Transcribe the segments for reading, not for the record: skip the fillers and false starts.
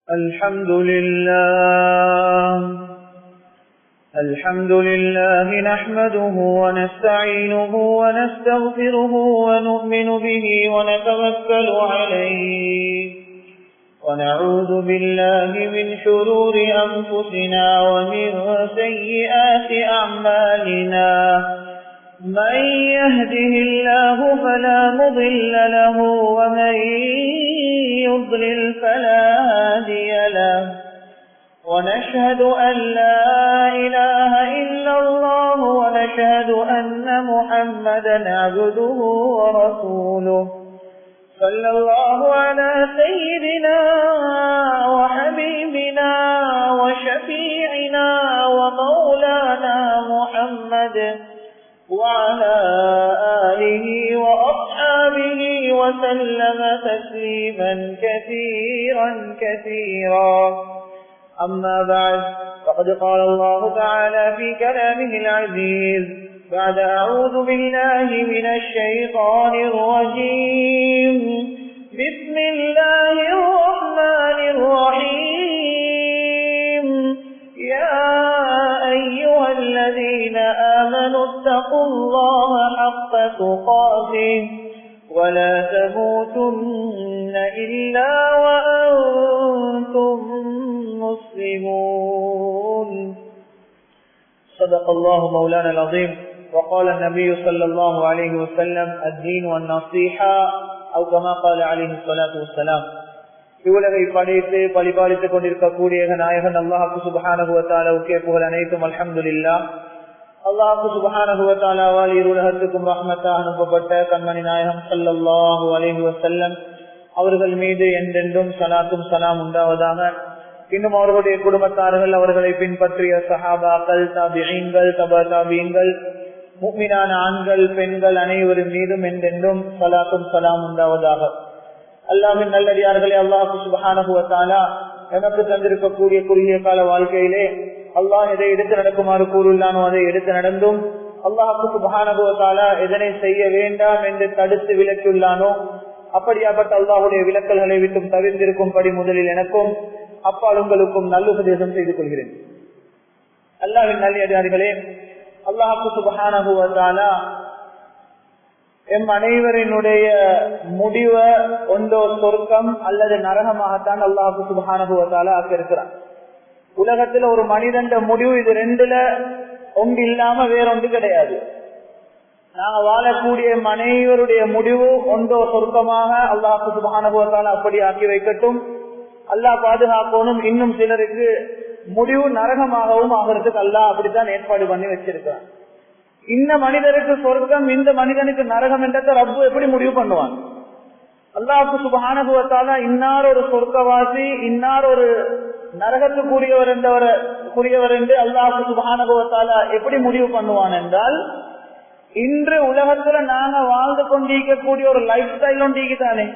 الحمد لله نحمده ونستعينه ونستغفره ونؤمن به ونتوكل عليه ونعوذ بالله من شرور أنفسنا ومن سيئات أعمالنا من يهده الله فلا مضل له ومن يضلل فلا هادي له ونشهد أن لا إله إلا الله ونشهد أن محمدا عبده ورسوله صلى الله على سيدنا وحبيبنا وشفيعنا ومولانا محمد وعلى آله وأصحابه وسلم تسليما كثيرا كثيرا. أما بعد فقد قال الله تعالى في كلامه العزيز بعد أعوذ بالله من الشيطان الرجيم بسم الله الرحمن الرحيم يا أيها الذين آمنوا اتقوا الله حق تقاته ولا تموتن إلا وأنتم مسلمون. صدق الله مولانا العظيم وقال النبي صلى الله عليه وسلم الدين والنصيحة أو كما قال عليه الصلاة والسلام. இவ்வுலகை படைத்து பரிபாலித்துக் கொண்டிருக்கக்கூடிய நாயகன் அல்லாஹ் சுப்ஹானஹு வ தஆலாவுக்கே புகழ் அனைத்தும் அல்ஹம்துலில்லாஹ். அல்லாஹ் சுப்ஹானஹு வ தஆலாவால் இருலகத்துக்கும் ரஹ்மத்தாக அனுப்பப்பட்ட கண்மணி நாயகம் ஸல்லல்லாஹு அலைஹி வஸல்லம் அவர்கள் மீது என்றென்றும் ஸலாத்தும் ஸலாம் உண்டாவதாக. இன்னும் அவர்களுடைய குடும்பத்தார்கள், அவர்களை பின்பற்றிய சஹாபாக்கள், தாபிஈன்கள், தபா தாபிஈன்கள், முஃமினான ஆண்கள் பெண்கள் அனைவரும் மீதும் என்றென்றும் ஸலாத்தும் ஸலாம் உண்டாவதாக. அல்லாஹ்வின் நல்லடியார்களே, அல்லாஹ் சுப்ஹானஹு வ தஆலா நமக்கு தந்திருக்கக்கூடிய குறுகிய கால வாழ்க்கையிலே அல்லாஹ் எதை எடுத்து நடக்குமாறு கூறுள்ளானோ அதை எடுத்து நடந்தும், அல்லாஹ் சுப்ஹானஹு வ தஆலா எதனை செய்ய வேண்டாம் என்று தடுத்து விலக்கியுள்ளானோ அப்படியாப்பட்ட அல்லாஹ்வுடைய விலக்கல்களை விட்டும் தவிர்த்திருக்கும்படி முதலில் எனக்கும் அப்பால் உங்களுக்கும் நல்லுபதேசம் செய்து கொள்கிறேன். அல்லாஹ்வின் நல்லடியார்களே, அல்லாஹ் சுப்ஹானஹு வ தஆலா எம் அனைவரினுடைய முடிவை ஒன்றோ சொர்க்கம் அல்லது நரகமாகத்தான் அல்லாஹ் சுப்ஹானஹு வ தஆலா ஆக்கியிருக்கிறான். உலகத்துல ஒரு மனிதன் முடிவு இது ரெண்டுல ஒன்று இல்லாம வேறொன்று கிடையாது. நாங்க வாழக்கூடிய அனைவருடைய முடிவு ஒன்றோ சொர்க்கமாக அல்லாஹ் சுப்ஹானஹு வ தஆலா அப்படி ஆக்கி வைக்கட்டும். அல்லாஹ் பாதுகாக்கணும். இன்னும் சிலருக்கு முடிவு நரகமாகவும் ஆகிறதுக்கு அல்லாஹ் அப்படித்தான் ஏற்பாடு பண்ணி வச்சிருக்கிறான். இந்த மனிதருக்கு சொர்க்கம், இந்த மனிதனுக்கு நரகம் என்றதை ரப்பு எப்படி முடிவு பண்ணுவான்? அல்லாஹ் சுப்ஹானஹு வ தஆலா இன்னார் ஒரு சொர்க்கவாசி, இன்னார் ஒரு நரகத்துக்குரியவர் என்று அல்லாஹ் சுப்ஹானஹு வ தஆலா எப்படி முடிவு பண்ணுவான் என்றால், இன்று உலகத்துல நாங்க வாழ்ந்து கொண்டிருக்கக்கூடிய ஒரு லைஃப் ஸ்டைல் ஒன்றிக்குதானே,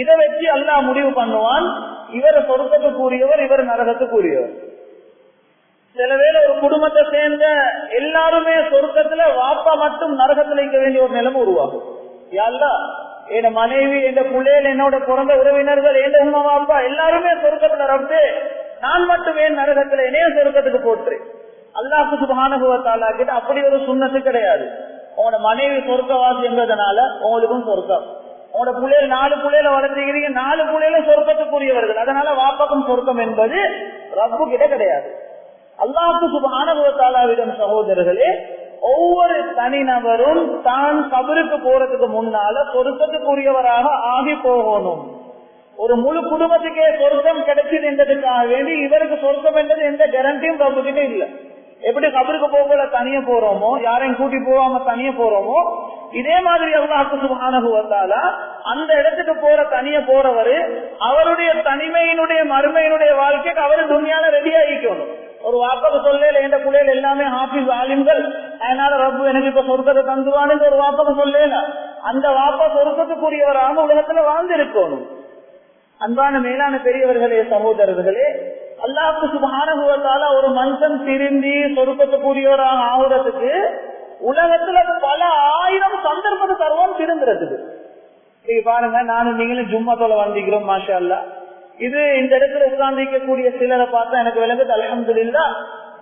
இதை வச்சு அல்லாஹ் முடிவு பண்ணுவான் இவர் சொர்க்கத்துக்குரியவர், இவர் நரகத்துக்குரியவர். சில வேளை ஒரு குடும்பத்தை சேர்ந்த எல்லாருமே சொர்க்கத்துல, வாப்பா மட்டும் நரகத்துல இருக்க வேண்டிய ஒரு நிலைமை உருவாகும். யாருலா என் மனைவி, என் பிள்ளைகள், என்னோட பிறந்த உறவினர்கள், என் உமா வாப்பா எல்லாருமே சொர்க்கத்துல ரப்பு, நான் மட்டும் ஏன் நரகத்துல என்னைய சொர்க்கத்துக்கு போட்டுறேன். அல்லாஹ் சுப்ஹானஹு வ தஆலா கிட்ட அப்படி ஒரு சுன்னத்து கிடையாது. உங்களோட மனைவி சொர்க்கவாசி என்பதனால உங்களுக்கும் சொர்க்கம். உங்களோட பிள்ளைகள் 4 பிள்ளைகளை வளர்த்துக்கிறீங்க, 4 பிள்ளைகளும் சொர்க்கத்துக்குரியவர்கள், அதனால வாப்பாக்கும் சொர்க்கம் என்பது ரப்பு கிட்ட கிடையாது. அல்லாஹ் சுப்ஹானஹு வ தஆலாவிடம் சகோதரர்களே, ஒவ்வொரு தனிநபரும் தான் கபருக்கு போறதுக்கு முன்னால சொர்க்கத்துக்குரியவராக ஆகி போகணும். ஒரு முழு குடும்பத்துக்கே சொர்க்கம் கிடைச்சது என்றதுக்காக வேண்டி இவருக்கு சொர்க்கம் என்றது எந்த கேரண்டியும் ரப்புக்கிட்ட இல்லை. எப்படி கபருக்கு போகல தனியே போறோமோ, யாரையும் கூட்டி போகாம தனியே போறோமோ, இதே மாதிரி அல்லாஹ் சுப்ஹானஹு வ தஆலா அந்த இடத்துக்கு போற தனியே போறவரு அவருடைய தனிமையினுடைய மறுமையினுடைய வாழ்க்கைக்கு அவரு துன்யால ரெடி ஆகிக்கணும். ஒரு வாப்பாக்கு சொல்லல என்ற பிள்ளைகள் எல்லாமே ஹாஃபிஸ் ஆலிம்கள், அதனால ரப்பு எனக்கு இப்ப சொர்க்கத்தை தந்துவான்னு ஒரு வாப்பாக்கு சொல்லல. அந்த வாப்பா சொர்க்கத்துக்குரியவராக உலகத்துல வாழ்ந்து இருக்கணும். அன்பான மேலான பெரியவர்களே, சகோதரர்களே, அல்லாஹ் சுப்ஹானஹு வ தஆலா ஒரு மனுஷன் திரும்பி சொர்க்கத்துக்குரியவராக ஆகுறதுக்கு உலகத்துல பல ஆயிரம் சந்தர்ப்பத்தை தருவோம் திருந்துறதுக்கு. பாருங்க, நானும் நீங்களும் ஜும்மா தொலை வந்திக்கிறோம், மாஷா அல்லாஹ். இது இந்த இடத்துல உட்கார்ந்திருக்கக்கூடிய சிலரை பார்த்தா எனக்கு விளங்குது அல்ஹம்துலில்லாஹ்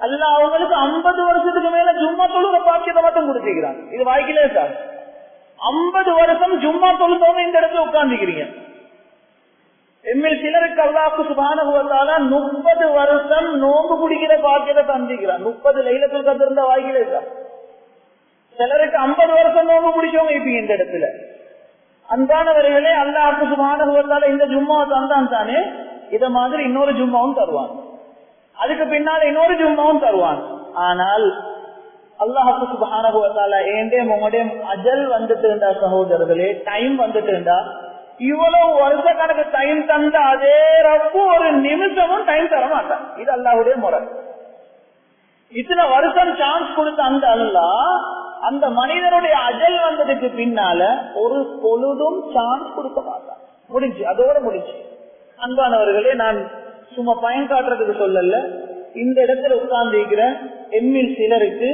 அல்லாஹ் அவங்களுக்கு 50 வருஷத்துக்கு மேல ஜும்மா தொழுகிற பாக்கியத்தை மட்டும் கொடுத்துக்கிறாங்க. இது வாய்க்கலே சார். 50 வருஷம் ஜும்மா தொழுதவங்க இந்த இடத்துல உட்கார்ந்துக்கிறீங்க. எம்மில் சிலருக்கு அல்லாஹ் சுப்ஹானஹு வ தஆலா 30 வருஷம் நோன்பு குடிக்கிற பாக்கியத்தை தந்திக்கிறான். 30 லைலத்துல் கத்ர் இருந்த வாய்க்கலே சார். சிலருக்கு 50 வருஷம் நோன்பு குடிச்சவங்க இப்ப இந்த இடத்துல. அன்பானவர்களே, அல்லாஹ் சுப்ஹானஹு வ தஆலா இந்த ஜும்மாவை தந்தான் தானே, இத மாதிரி இன்னொரு ஜும்மாவும் தருவான், அதுக்கு பின்னால இன்னொரு ஜும்மாவும் தருவான். ஆனால் அல்லாஹ் சுப்ஹானஹு வ தஆலா ஏண்டே உங்களுடைய அஜல் வந்துட்டுண்டா சகோதரர்களே, டைம் வந்துட்டுண்டா, இவ்வளவு வருஷ கணக்கு டைம் தந்த அதே ரப்பு ஒரு நிமிஷமும் டைம் தர மாட்டான். இது அல்லாஹ்வுடைய முறை. இத்தனை வருஷம் சான்ஸ் கொடுத்த அந்த அல்லாஹ் அந்த மனிதனுடைய அஜல் வந்ததுக்கு பின்னால ஒரு பொழுதும் சான்ஸ் கொடுக்க மாட்டான். முடிஞ்சு, அதோட முடிஞ்சு. அன்பானவர்களே, நான் சும்மா பயன் காட்டுறதுக்கு சொல்லல, இந்த இடத்துல உட்கார்ந்து இருக்கிற எம்மில் சிலருக்கு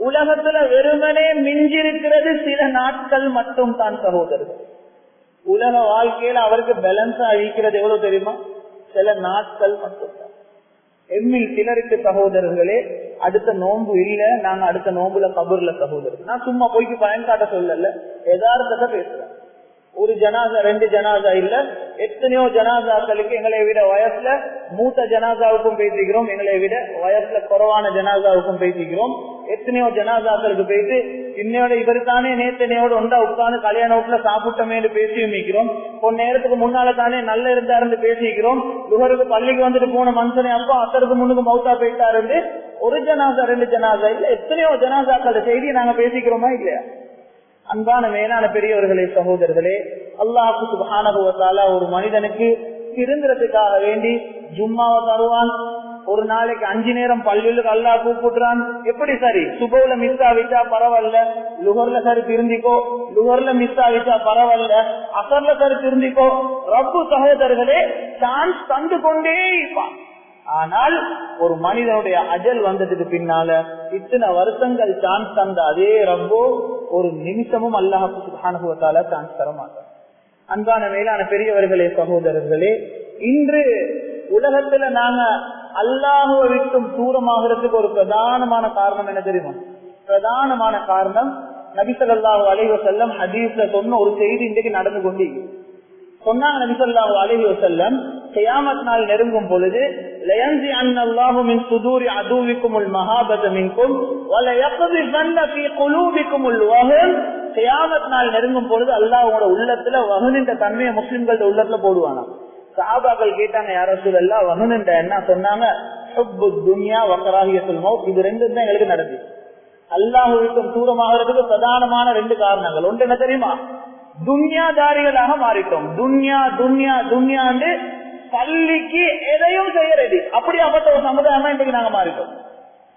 உலகத்துல வெறுமனே மிஞ்சிருக்கிறது சில நாட்கள் மட்டும் தான் சகோதரர்கள். உலக வாழ்க்கையில அவருக்கு பேலன்ஸா அழிக்கிறது எவ்வளவு தெரியுமா? சில நாட்கள் மட்டும் தான். எம்மில் சிலருக்கு சகோதரர்களே அடுத்த நோன்பு இல்ல, நாங்க அடுத்த நோன்புல கபூர்ல சகோதரர். நான் சும்மா போய்க்கு பயன் காட்ட சொல்லல, யதார்த்தத்தை பேசுறேன். ஒரு ஜனாசா 2 ஜனாசா இல்ல, எத்தனையோ ஜனாசாக்களுக்கு எங்களை விட வயசுல மூத்த ஜனாசாவுக்கும் பேசிக்கிறோம், எங்களை விட வயசுல குறைவான ஜனாசாவுக்கும் பேசிக்கிறோம். எத்தனையோ ஜனாசாக்களுக்கு போயிட்டு இன்னையோட இவரு தானே நேத்தனையோட ஒன்றா உட்கார்ந்து கல்யாண வீட்டுல சாப்பிட்டமேனு பேசியும் மிக்கிறோம். கொஞ்ச நேரத்துக்கு முன்னால தானே நல்ல இருந்தாரு பேசிக்கிறோம். லுகருக்கு பள்ளிக்கு வந்துட்டு போன மனுஷனே அப்பா அத்தருக்கு முன்னுக்கு மௌத்தா போயிட்டாரு. ஒரு ஜனாசா 2 ஜனாசா இல்ல, எத்தனையோ ஜனாசாக்கள செய்தி நாங்க பேசிக்கிறோமா இல்லையா? அன்பான மேலான பெரியவர்களே சகோதரர்களே, அல்லாஹ் சுப்ஹானஹு வ தஆலா ஒரு மனிதனுக்கு திருந்துறதுக்காக வேண்டி ஜும்மாவை தருவான். ஒரு நாளைக்கு 5 நேரம் பள்ளிகளுக்கு அல்லாஹ் கூப்பிடுறான். எப்படி சரி, சுபவுல மிஸ் ஆகிட்டா பரவாயில்ல, லுகர்ல சரி திருந்திக்கோ, லுகர்ல மிஸ் ஆகிட்டா பரவாயில்ல, அசர்ல சரி திருந்திக்கோ. ரப்பு சகோதரர்களே சான்ஸ் தந்து கொண்டே இருப்பான். ஆனால் ஒரு மனிதனுடைய அஜல் வந்ததுக்கு பின்னால இத்தனை வருஷங்கள் சான்ஸ் தந்த அதே ரப்போ ஒரு நிமிஷமும் அல்லாஹ் சுப்ஹானஹு வ தஆலா சான்ஸ் தர மாட்டார். அன்பான மேலான பெரியவர்களே சகோதரர்களே, இன்று உலகத்துல நாங்க அல்லாஹுவை விட்டும் தூரமாகிறதுக்கு ஒரு பிரதானமான காரணம் என்ன தெரியுமா? பிரதானமான காரணம் நபி ஸல்லல்லாஹு அலைஹி வஸல்லம் ஹதீஸ்ல சொன்ன ஒரு செய்தி இன்றைக்கு நடந்து கொண்டு சொன்னாங்க. நபி ஸல்லல்லாஹு அலைஹி வஸல்லம் கியாமத் நாள் நெருங்கும் பொழுது லயன்சி அன்னல்லாஹு மின் சுதூரி அதுவிக்குமுல் மஹாபத மின்கும் வல யக்திஃபன்ன ஃபீ குலூபிக்குமுல் வஹன். கியாமத் நாள் நெருங்கும் பொழுது அல்லாஹ் உங்களோட உள்ளத்துல வஹனின் தன்மையை முஸ்லிம்களோட உள்ளத்துல போடுவானா. சஹாபாக்கள் கேட்டாங்க, யா ரசூலல்லாஹ் வஹன் என்ன? சொன்னாங்க, ஹுப்புத் துன்யா வ கராஹியத்துல் மௌத். இது ரெண்டும் தான் எங்களுக்கு நடந்துச்சு. அல்லாஹ்வுக்கு தூரமாகிறதுக்கு பிரதானமான 2 காரணங்கள். ஒன்று என்ன தெரியுமா? துன்யாதாரிகளாக மாறிட்டோம். துன்யா துன்யா துன்யாண்டு பள்ளிக்கு எதையும் செய்ய ரெடி, அப்படி அப்பட்ட ஒரு சமுதாயமா இன்றைக்கு நாங்க மாறிட்டோம்.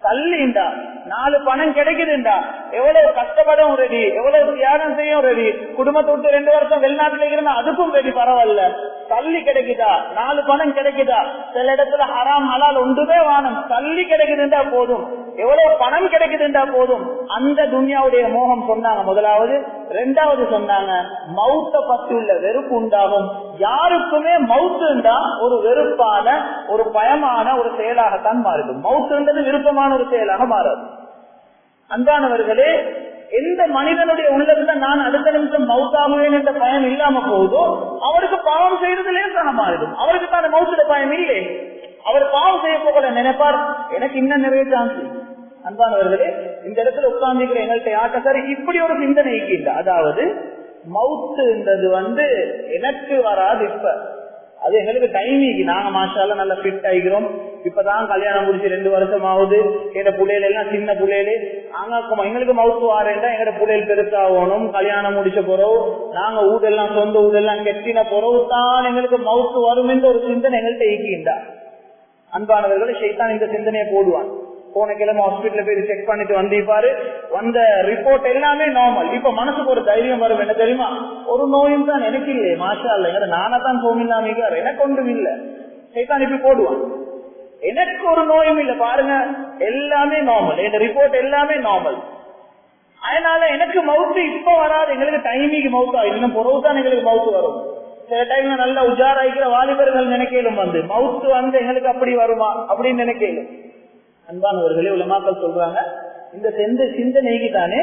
தள்ளிண்டா 4 பணம் கிடைக்குதுண்டா எவ்வளவு கஷ்டப்படும் ரெடி, எவ்வளவு தியாகம் செய்யும் ரெடி, குடும்பத்தை விட்டு 2 வருஷம் வெளிநாட்டுல இருந்தா அதுக்கும் ரெடி, பரவாயில்ல. தள்ளி கிடைக்குதா, 4 பணம் கிடைக்குதா, சில இடத்துல ஹராம் ஹலால் ஒன்றுமே வானம், தள்ளி கிடைக்குதுண்டா போதும், எவ்வளவு பணம் கிடைக்குதுண்டா போதும். அந்த துன்யாவுடைய மோகம் சொன்னாங்க முதலாவது. 2வது சொன்னாங்க, மௌத்த பத்தி உள்ள வெறுப்பு உண்டாகும். யாருக்குமே மௌத்துண்டா ஒரு வெறுப்பான ஒரு பயமான ஒரு செயலாகத்தான் மாறிடும். மௌத்துன்றது விருப்பமான ஒரு செயலாக மாறாது. அன்பானவர்களே, எந்த மனிதனுடைய உள்ளத்துல நான் அடுத்த நிமிஷம் மௌத்தாகுவேன் என்ற பயம் இல்லாம போகுதோ அவருக்கு பாவம் செய்யறது லேசாக மாறிடும். அவருக்கு தான் மௌத்துல பயம் இல்லை. அவர் பாவம் செய்ய போகல நினைப்பார், எனக்கு இன்னும் நிறைய சான்ஸ். அன்பானவர்களே, இந்த இடத்துல உட்கார்ந்துக்கிற எங்கள்கிட்ட யார்ட்ட சார் இப்படி ஒரு சிந்தனை இல்லை. அதாவது மௌத்துன்றது எனக்கு வராது, இப்ப அது எங்களுக்கு டைமிங். நாங்க மாஷால்ல நல்லா ஃபிட் ஆகிக்கிறோம். இப்பதான் கல்யாணம் முடிச்சு 2 வருஷம் ஆகுது. எங்க புள்ளையில எல்லாம் சின்ன புள்ளையிலே நாங்க எங்களுக்கு மவுத்து வாரேன்டா எங்க புள்ளைகள் பெருசாகணும். கல்யாணம் முடிச்ச பிறகு நாங்க ஊடெல்லாம் சொந்த ஊடெல்லாம் கெட்டின பிறகு தான் எங்களுக்கு மவுத்து வரும் என்ற ஒரு சிந்தனை எங்கள்கிட்ட ஈக்கிண்டா. அன்பானவர்களை ஷைத்தான் இந்த சிந்தனையை போடுவான். போன கிழமை ஹாஸ்பிட்டல போய் செக் பண்ணிட்டு வந்திருப்பாரு, வந்த ரிப்போர்ட் எல்லாமே நார்மல். இப்ப மனசுக்கு ஒரு தைரியம் வரும், என்ன தெரியுமா? ஒரு நோயும் தான் எனக்கு இல்லையே, மாஷா இல்ல, நானா தான் சோமில்லாம எனக்கு ஒன்றும் இல்ல. ஷைத்தான் இப்படி போடுவான், எனக்கு ஒரு நோயும் இல்ல, பாருங்க எல்லாமே நார்மல், இந்த ரிப்போர்ட் எல்லாமே நார்மல். அதனால எனக்கு மவுத்து இப்ப வராது, எங்களுக்கு டைமிங் மவுத்தா இன்னும் பொறவுதான் எங்களுக்கு மவுத்து வரும். சில டைம்ல நல்ல உஜாராய்க்கிற வாலிபர்கள் நினைக்கலும் மவுத்து எங்களுக்கு அப்படி வருமா அப்படின்னு நினைக்கலும். அன்பானவர்களே, உலமாக்கள் சொல்றாங்க, இந்த சிந்தனைக்கு தானே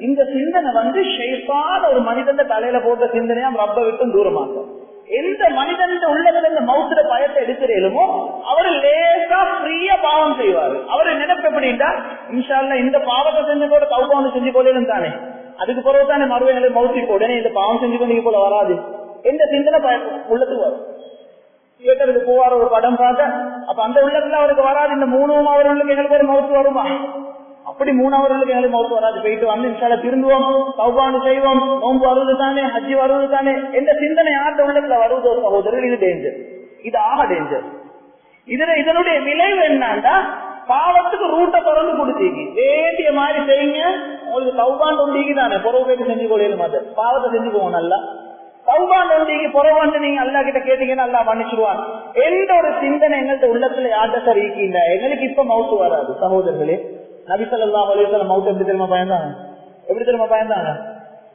இந்த சிந்தனை ஷைத்தான ஒரு மனிதன் தலையில போட்ட சிந்தனையா ரப்ப விட்டும் தூரமாகும். எந்த மனிதன் உள்ளத்துல இந்த மவுத்துல பயத்தை எடுக்கிறீங்களோ அவரு லேசா ஃப்ரீயா பாவம் செய்வாரு. அவரு நினைப்பு எப்படின்னா, இன்ஷா அல்லாஹ் இந்த பாவத்தை செஞ்சு கூட தௌபா செஞ்சு கொள்ளலும் தானே, அதுக்கு பிறகு தானே மறுவைகளை மவுத்துக்கு உடனே இந்த பாவம் செஞ்சு கொண்டு போல வராது எந்த சிந்தனை உள்ளத்துக்கு வரும். தியேட்டருக்கு போவார் ஒரு படம் பார்க்க, அப்ப அந்த உள்ளத்துல அவருக்கு வராது இந்த 3 அவர்களுக்கு எங்களுக்கு ஒரு மவுத்து வருமா, அப்படி 3 அவர்களுக்கு எங்களுக்கு மவுத்து வராது. போயிட்டு இன்ஷால்ல திருந்துவோம், தௌபான்னு செய்வோம், நோன்பு வருவது தானே, ஹஜ்ஜி வருவது தானே, எந்த சிந்தனை யார்கிட்ட உள்ளத்துல வருவதோ சகோதரர், இது டேஞ்சர், இது ஆக டேஞ்சர். இதனுடைய விளைவு என்னன்னா, பாவத்துக்கு ரூட்டை திறந்து கொடுத்தீங்க, வேண்டிய மாதிரி செய்யுங்க, உங்களுக்கு தௌபான் ஒண்டிக்கு தானே புறவு போயிட்டு செஞ்சு கொள்ளையிலும், அது பாவத்தை செஞ்சுக்கோங்க. நல்லா தௌபான் ஒண்டிக்கு புறவாண்டு நீங்க அல்லா கிட்ட கேட்டீங்கன்னா அல்லா மன்னிச்சிருவான். எந்த ஒரு சிந்தனை எங்கள்கிட்ட உள்ளத்துல யார்கிட்ட சார் இருக்கீங்க, எங்களுக்கு இப்ப மவுத்து வராது. சகோதரர்களே, நபி ஸல்லல்லாஹு அலைஹி வஸல்லம் மவுத் எப்படி தெரியுமா பயந்தாங்க?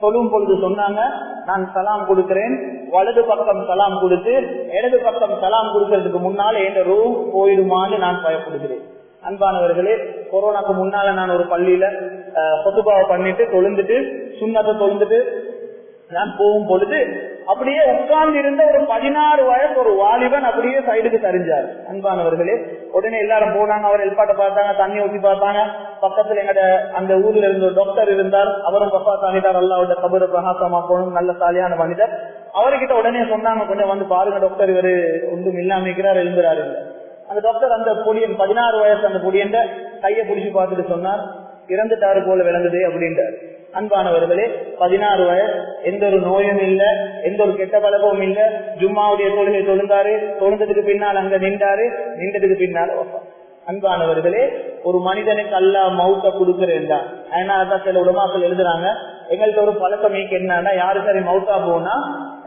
சொல்லும் பொழுது சொன்னாங்க, நான் சலாம் கொடுக்கிறேன், வலது பக்கம் சலாம் கொடுத்து இடது பக்கம் சலாம் கொடுக்கறதுக்கு முன்னால என் ரூம் போயிடுமான்னு நான் பயப்படுகிறேன். அன்பானவர்களே, கொரோனாக்கு முன்னால நான் ஒரு பள்ளியில கொத்துபாவை பண்ணிட்டு தொழுந்துட்டு சுண்ணத்தை தொழுந்துட்டு நான் போகும் பொழுது அப்படியே உட்கார்ந்து இருந்த ஒரு 16 வயசு ஒரு வாலிபன் அப்படியே சைடுக்கு சரிஞ்சார். அன்பானவர்களே, உடனே எல்லாரும் போனாங்க, அவர் எல்பாட்ட பார்த்தாங்க, தண்ணி ஊற்றி பார்த்தாங்க. பக்கத்துல எங்கட அந்த ஊர்ல இருந்த ஒரு டாக்டர் இருந்தார், அவரும் பப்பா தாங்கிட்டார், அல்லாவோட கபரை பிரகாசமாக்கணும், நல்ல சாலியான மனிதர். அவர்கிட்ட உடனே சொன்னாங்க, கொஞ்சம் வந்து பாருங்க டாக்டர், இவரு ஒன்றும் இல்லாம இருக்கிறார், எழுந்துறாரு. அந்த டாக்டர் அந்த பொடியன் 16 வயசு அந்த பொடியன் கையை பிடிச்சு பார்த்துட்டு சொன்னார், இறந்துட்டாரு போல விளங்குது அப்படின்றார். அன்பானவர்களே, 16 வயசு, எந்த ஒரு நோயும் இல்ல, எந்த ஒரு கெட்ட பழக்கமும் இல்ல, ஜும்மாவுடைய தொழுகை தொழுந்தாரு, தொழுந்ததுக்கு பின்னால் அங்க நின்றதுக்கு பின்னால். அன்பானவர்களே, ஒரு மனிதனுக்கு அல்லாஹ் மௌத்த கொடுக்கிறேன் தான். அதனாலதான் சில உலமாக்கள் எழுதுறாங்க, எங்கள்கிட்ட ஒரு பழக்கம் என்னன்னா, யாரு சரி மௌத்தா போனா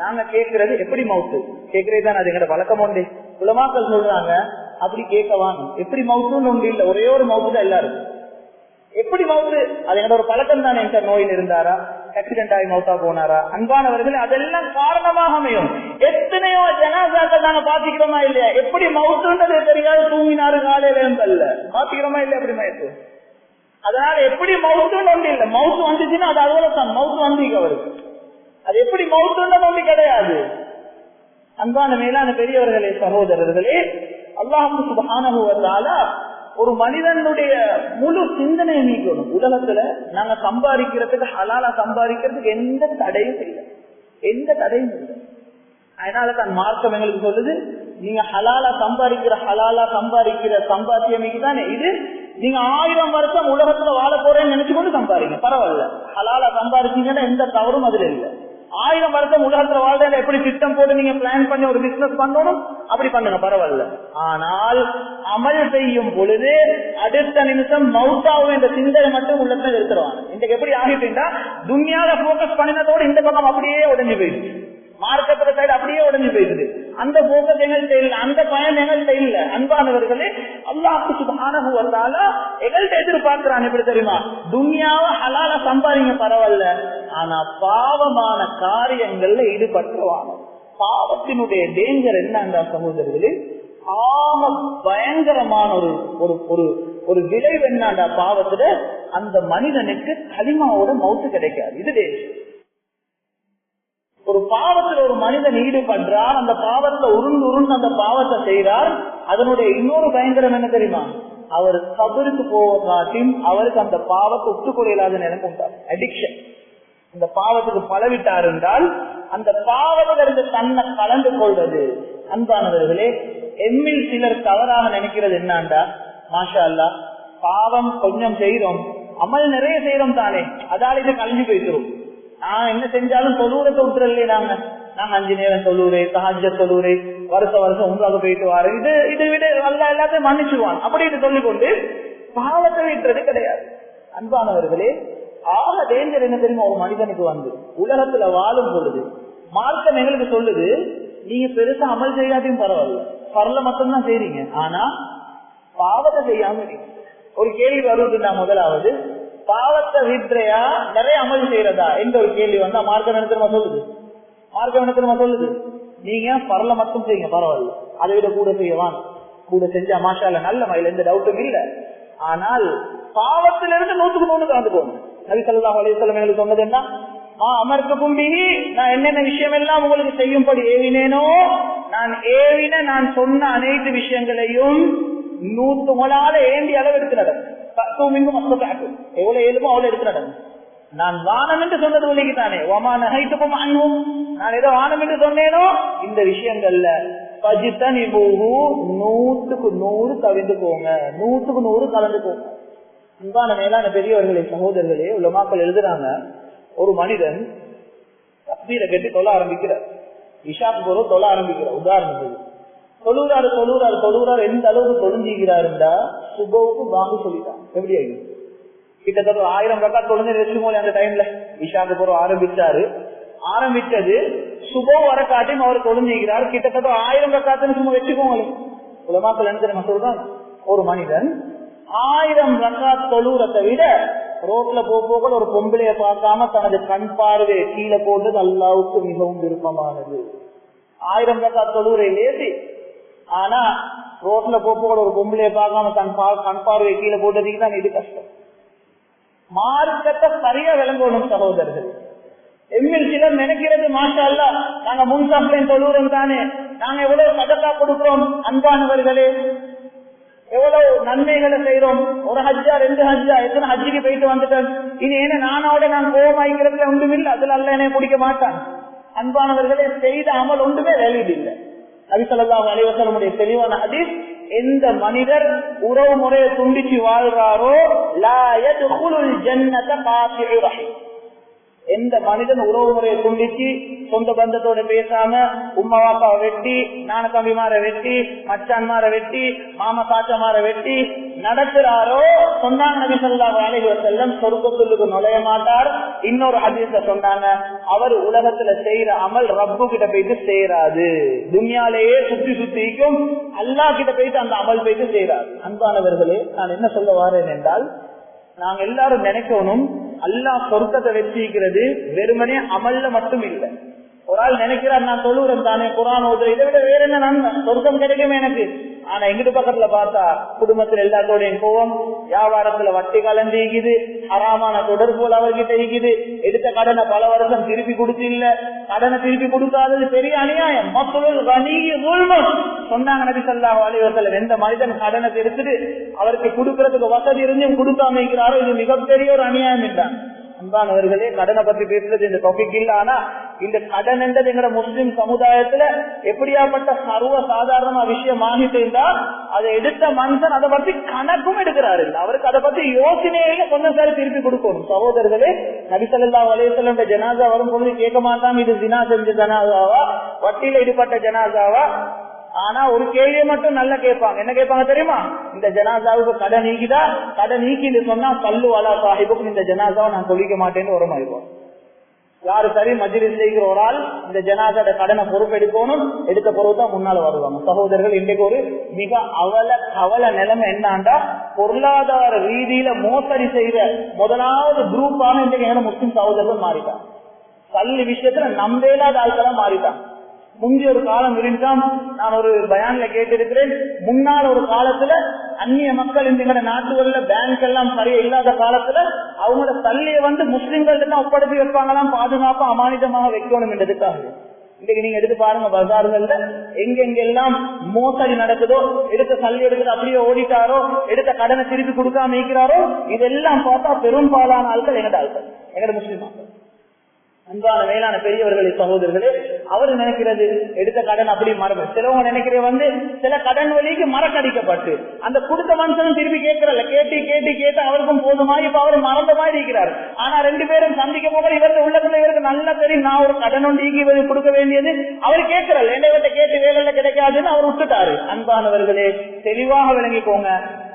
நாங்க கேட்கறது எப்படி மவுத்து கேட்கறது தான், அது எங்கட பழக்கம் உண்டு. உலமாக்கள் சொல்றாங்க, அப்படி கேட்கவாங்க, எப்படி மவுத்துன்னு ஒன்று இல்ல, ஒரே ஒரு மவுத்து தான் எல்லாரும். எப்படி மவுத்து, அது எங்கட ஒரு பழக்கம் தானே. நோயில் இருந்தாரா, ஆக்சிடென்ட் ஆகி மவுத்தா போனாரா? அன்பானவர்கள், அதெல்லாம் காரணமாக அமையும். எத்தனையோ ஜனாசாக்கள் நாங்க பாத்துக்கிறோமா இல்லையா, எப்படி மவுத்துன்றது தெரியாது, தூங்கினாரு காலையில அல்ல, பாத்துக்கிறோமா இல்லையா எப்படி மயத்து. அதனால எப்படி மவுத்துன்னு ஒன்று இல்லை, மவுத்து வந்துச்சுன்னா அது அவ்வளவுதான், மவுத்து வந்தீங்க அவருக்கு, அது எப்படி மவுத்துன்றது ஒன்று கிடையாது. அன்பான மேலான பெரியவர்களே, சகோதரர்களே, அல்லாஹ் சுப்ஹானஹு வ தஆலா ஒரு மனிதனுடைய முழு சிந்தனையை நீக்கணும். உலகத்துல நாங்க சம்பாதிக்கிறதுக்கு, ஹலாலா சம்பாதிக்கிறதுக்கு எந்த தடையும் இல்லை, எந்த தடையும் இல்லை. அதனால தான் மார்க்கம் எங்களுக்கு சொல்லுது, நீங்க ஹலாலா சம்பாதிக்கிற சம்பாத்தியம் தானே இது, நீங்க 1000 வருஷம் உலகத்துல வாழ போறேன்னு நினைச்சு கொண்டு சம்பாதிங்க, பரவாயில்ல. ஹலாலா சம்பாதிச்சீங்கன்னா எந்த தவறும் அதுல இல்லை. 1000 வருஷம் உலகத்துல வாழ்ற எப்படி திட்டம் போட்டு நீங்க பிளான் பண்ணி ஒரு பிசினஸ் பண்ணணும், அப்படி பண்ணுங்க, பரவாயில்ல. ஆனால் அமல் செய்யும் பொழுது அடுத்த நிமிஷம் மௌத்தாவும் என்ற சிந்தனை மட்டும் உள்ளத்துல இருக்கிறாங்க. இன்றைக்கு எப்படி ஆகிட்டா, துன்யால போக்கஸ் பண்ணினதோடு இந்த பக்கம் அப்படியே உடஞ்சி போயிடுச்சு, மார்க்கெட் சைடு அப்படியே உடஞ்சு போயிடுது. அந்த போக்கஸ் எங்கள்கிட்ட இல்ல, அந்த பயன் எங்கள்கிட்ட இல்ல. அன்பானவர்களே, அல்லாஹ் சுப்ஹானஹு வ தஆலா எங்கள்கிட்ட எதிர்பார்க்கிறான் எப்படி தெரியுமா, துன்யாவை ஹலாலா சம்பாதிங்க பரவாயில்ல, ஆனா பாவமான காரியங்கள்ல ஈடுபட்டுவாங்க. பாவத்தினுடைய டேஞ்சர் என்னன்னா சகோதரர்களே, ஆக பயங்கரமான ஒரு விளைவு என்னடா பாவத்துல, அந்த மனிதனுக்கு கலிமாவோட மௌத்து கிடைக்காது. இது டேஞ்சர். ஒரு பாவத்தில் ஒரு மனிதன் ஈடுபடுறார், அந்த பாவத்துல உருண்டு அந்த பாவத்தை செய்கிறார். அதனுடைய இன்னொரு பயங்கரம் என்ன தெரியுமா, அவர் கபருக்கு போவதாட்டியும் அவருக்கு அந்த பாவத்தை ஒத்துக்கொள்ளாத நிலைமை உண்டார். அடிக்ஷன், இந்த பாவத்துக்கு பழவிட்டார் என்றால் அந்த பாவத்திலிருந்து தன்னை கலந்து கொள்வது. அன்பானவர்களே, எம்மில் சிலர் தவறாக நினைக்கிறது என்னண்டா, மாஷா அல்லாஹ் பாவம் கொஞ்சம் செய்யறோம், அமல் நிறைய செய்யறோம் தானே, அதால இது கழிஞ்சு போயிட்டுரும். நான் என்ன செஞ்சாலும் தொழுவுறத்தை விட்டுறல, நாங்க 5 நேரம் தொழுவுறே, தஹஜ்ஜத் தொழுவுறே, வருஷம் உங்களாக போயிட்டு வாரு, இது விட அல்லா எல்லாத்தையும் மன்னிச்சுவான் அப்படின்னு சொல்லிக்கொண்டு பாவத்தை விட்டுறது கிடையாது. அன்பானவர்களே, ஆக டேஞ்சர் என்ன தெரியுமா, ஒரு மனிதனுக்கு வந்து உலகத்துல வாழும் பொழுது மார்க்கம் எங்களுக்கு சொல்லுது, நீங்க பெருசா அமல் செய்யாதையும் பரவாயில்ல, பரல மட்டும்தான் செய்றீங்க, ஆனா பாவத்தை செய்யாம. ஒரு கேள்வி வருதுன்னா, முதலாவது பாவத்தை வித்ரையா நிறைய அமல் செய்யறதா என்ற ஒரு கேள்வி வந்தா மார்க்கம் என்ன சொல்லுது, நீங்க பரல மட்டும் செய்யுங்க, பரவாயில்ல, அதை விட கூட செய்யவான், கூட செஞ்சா மாஷால நல்ல மயில், எந்த டவுட்டும் இல்ல. ஆனால் பாவத்திலிருந்து 100% கலந்துக்கோங்க. நபி ஸல்லல்லாஹு அலைஹி வஸல்லம் எங்களுக்கு சொன்னது என்ன? அமர்த்துக்கும் பிஹி, நான் என்னென்ன விஷயம் எல்லாம் உங்களுக்கு செய்யும்படி ஏவினேனோ, நான் சொன்ன அனைத்து விஷயங்களையும் 100 ஏந்தி அளவு எடுத்து நடக்கும். எவ்வளவு ஏழுமோ அவ்வளவு எடுத்து நடக்கும். நான் வானம் என்று சொன்னது ஒலிக்குத்தானே, நான் ஏதோ வானம் என்று சொன்னேனோ இந்த விஷயங்கள்ல 100% கவிழ்ந்து போங்க, 100% கலந்து போங்க. அன்பான மேலான பெரியவர்களே, சகோதரர்களே, உலமாக்கள் எழுதுறாங்க, ஒரு மனிதன் தக்பீரை கட்டி தொழ ஆரம்பிக்கிறார், இஷாக்கு போற தொழ ஆரம்பிக்கிறார். உதாரணத்துக்கு தொழுறாரு எந்த அளவுக்கு தொழுஞ்சிக்கிறாருண்டா சுபவுக்கு பாங்கு சொல்லிட்டான். எப்படி ஆகும்? கிட்டத்தட்ட 1000 ரக்காத் தொழுந்து வச்சுக்கோங்க. அந்த டைம்ல இஷாக்கு போற ஆரம்பிச்சது சுபோ வர காட்டியும் அவர் தொழுஞ்சிக்கிறார். கிட்டத்தட்ட 1000 ரக்காத்துன்னு சும்மா வச்சுக்கோங்களே. உலமாக்கள் என்ன தெரியுமா சொல்றாங்க? ஒரு மனிதன் 1000 ரக்காத் தொழுறதை விட ரோட்ல போக ஒரு பொம்பளைய பார்க்காம தனது கண் பார்வையை கீழே போட்டது அல்லாவுக்கு மிகவும் விருப்பமானது. 1000 ரக்காத் தொழுரை லேசி, ஆனா ரோட்ல போக ஒரு பொம்பளைய பார்க்காம கண் பார்வையை கீழே போட்டதுக்கு தான் இது கஷ்டம். மார்க்கத்தை சரியா விளங்கணும் சகோதரர்கள். எம்மில் சிலர் நினைக்கிறது, மாஷா அல்லாஹ் நாங்க முன்சாப்லையும் தொழுறோம் தானே, நாங்க எவ்வளவு சதக்கா கொடுக்கிறோம், அன்பானவர்களே எவ்வளவு நன்மைகளை செய்யறோம், ஒரு ஹஜ்ஜா 2 ஹஜ்ஜா எத்தனை ஹஜ்ஜிக்கு போயிட்டு வந்துட்டேன், இது என்ன நானோட நான் கோபமாய்க்கிறதுல ஒன்றும் இல்லை, அதுல அல்ல என்னை பிடிக்க மாட்டான். அன்பானவர்களே, செய்த அமல் ஒன்றுமே வேலையில் இல்லை. நபி ஸல்லல்லாஹு அலைஹி வஸல்லம் தெளிவான ஹதீஸ், எந்த மனிதர் உறவு முறையை துண்டிச்சு வாழ்றாரோ லா யத்குலுல் ஜன்னத காத்திஉ ரஹீம். எந்த மனிதன் உறவு முறையை துண்டிச்சு சொந்த பந்தத்தோட பேசாம உம்மா வாப்பாவை வெட்டி, நான தம்பிமாரை வெட்டி, மச்சான்மாரை வெட்டி, மாமா சாச்சமாரை வெட்டி நடக்கிறாரோ சொன்னாங்க நபி ஸல்லல்லாஹு அலைஹி வஸல்லம் சொர்க்கத்துக்கு நுழைய மாட்டார். இன்னொரு ஹதீஸ்ல சொன்னாங்க, அவர் உலகத்துல செய்யற அமல் ரப்பு கிட்ட போயிட்டு சேராது, துன்யாலேயே சுத்திக்கும், அல்லாஹ் கிட்ட போயிட்டு அந்த அமல் போயிட்டு சேராது. அன்பானவர்களே, நான் என்ன சொல்ல வாரேன் என்றால், நாங்க எல்லாரும் நினைக்கணும் அல்லாஹ் சொர்க்கத்தை வச்சிருக்கிறது வெறுமனே அமல்ல மட்டும் இல்லை. ஒரு ஆள் நினைக்கிறார், நான் தொழுறேன் தானே, குர்ஆன் ஓதுறேன், இதை விட வேற என்ன நன்மை சொர்க்கம் கிடைக்குமே எனக்கு. ஆனா எங்கிட்டு பக்கத்துல பார்த்தா குடும்பத்துல எல்லாத்தோடையும் கோவம், வியாபாரத்துல வட்டி கலந்திக்குது, ஹராமான தொடர்புகள் அவர்கிட்ட இருக்குது, எடுத்த கடனை பல வருஷம் திருப்பி கொடுத்து இல்ல, கடனை திருப்பி கொடுக்காதது பெரிய அநியாயம். சொன்னாங்க நபி ஸல்லல்லாஹு அலைஹி வஸல்லம், எந்த மனிதன் கடனை எடுத்துட்டு அவருக்கு கொடுக்கறதுக்கு வசதி இருந்தும் கொடுக்காம இருக்கிறாரோ இது மிகப்பெரிய ஒரு அநியாயம் என்றான். அன்பானவர்களே, கடனை பத்தி பேசுறது இந்த டாபிக் இல்ல. ஆனா இந்த கடன் என்றது எங்க முஸ்லிம் சமுதாயத்துல எப்படியாப்பட்ட சர்வ சாதாரண விஷயம் ஆகிட்டா, அதை எடுத்த மனுஷன் அதை பத்தி கணக்கும் எடுக்கிறாரு, அவருக்கு அதை பத்தி யோசனையில கொஞ்சம் சாரி திருப்பி கொடுக்கணும். சகோதரர்களே, நபி ஸல்லல்லாஹு அலைஹி வஸல்லம் ஜனாசா வரும்போது கேட்க மாட்டாங்க, இது ஜினா செஞ்ச ஜனாசாவா, வட்டியில ஈடுபட்ட ஜனாசாவா. ஆனா ஒரு கேள்வியை மட்டும் நல்லா கேட்பாங்க. என்ன கேட்பாங்க தெரியுமா? இந்த ஜனாசாவுக்கு கடை நீக்கிதா, கடை நீக்கின்னு சொன்னா பல்லு அலா சாஹிபுக்கு இந்த ஜனாசாவை நான் தொழிக்க மாட்டேன்னு உரமாயிருவோம். யாரு சரி மஜ்லிஸ் செய்கிற ஒரு ஆள் இந்த ஜனாசாவோட கடனை பொறுப்பெடுக்கணும், எடுத்த பொறுப்பு தான் முன்னால வருவாங்க. சகோதரர்கள், இன்றைக்கு ஒரு மிக கவல நிலைமை என்னாண்டா, பொருளாதார ரீதியில மோசடி செய்த முதலாவது குரூப்பான இன்றைக்கு எங்க முஸ்லிம் சகோதரர்கள் மாறிட்டான். கல்வி விஷயத்துல நம்பேலாத ஆட்களா மாறிட்டான். முந்தைய ஒரு காலம் இருந்தான், நான் ஒரு பயான்ல கேட்டிருக்கிறேன், முன்னாள் ஒரு காலத்துல அந்நிய மக்கள் இந்த நாட்டுகள்ல பேங்க் எல்லாம் சரியா இல்லாத காலத்துல அவங்களோட தள்ளியை முஸ்லிம்கள் எல்லாம் ஒப்படைச்சி வைப்பாங்களாம், பாதுகாப்பா அமானிதமாக வைக்கணும் என்றதுக்காக. இன்னைக்கு நீங்க எடுத்து பாருங்க, பஜார்கள்ல எங்கெங்கெல்லாம் மோசடி நடக்குதோ, எடுத்த சல்லி எடுத்து அப்படியே ஓடிட்டாரோ, எடுத்த கடனை திருப்பி கொடுக்காம இருக்கிறாரோ, இதெல்லாம் பார்த்தா பெரும்பாலான ஆட்கள் எங்கட ஆட்கள், எங்கட முஸ்லிம் ஆட்கள். அன்பான மேலான பெரியவர்களே, சகோதரர்களே, அவரு நினைக்கிறது எடுத்த கடன் அப்படி மரபு. சிலவங்க நினைக்கிறது சில கடன் வழிக்கு மறக்கடிக்கப்பட்டு அந்த கொடுத்த மனுஷனும் திருப்பி கேட்கறல, கேட்டு அவருக்கும் போதுமா, இப்ப அவர் மறந்த மாதிரி இருக்கிறார். ஆனா 2 பேரும் சந்திக்கும் போது இவருக்கு உள்ளத்துல இவருக்கு நல்லா தெரியும், நான் ஒரு கடன் ஒன்று கொடுக்க வேண்டியது அவர் கேட்கறல், இவர்கிட்ட கேட்டு வேலையில கிடைக்காதுன்னு அவர் விட்டுட்டாரு. அன்பானவர்களே, தெளிவாக விளங்கிக்கோங்க,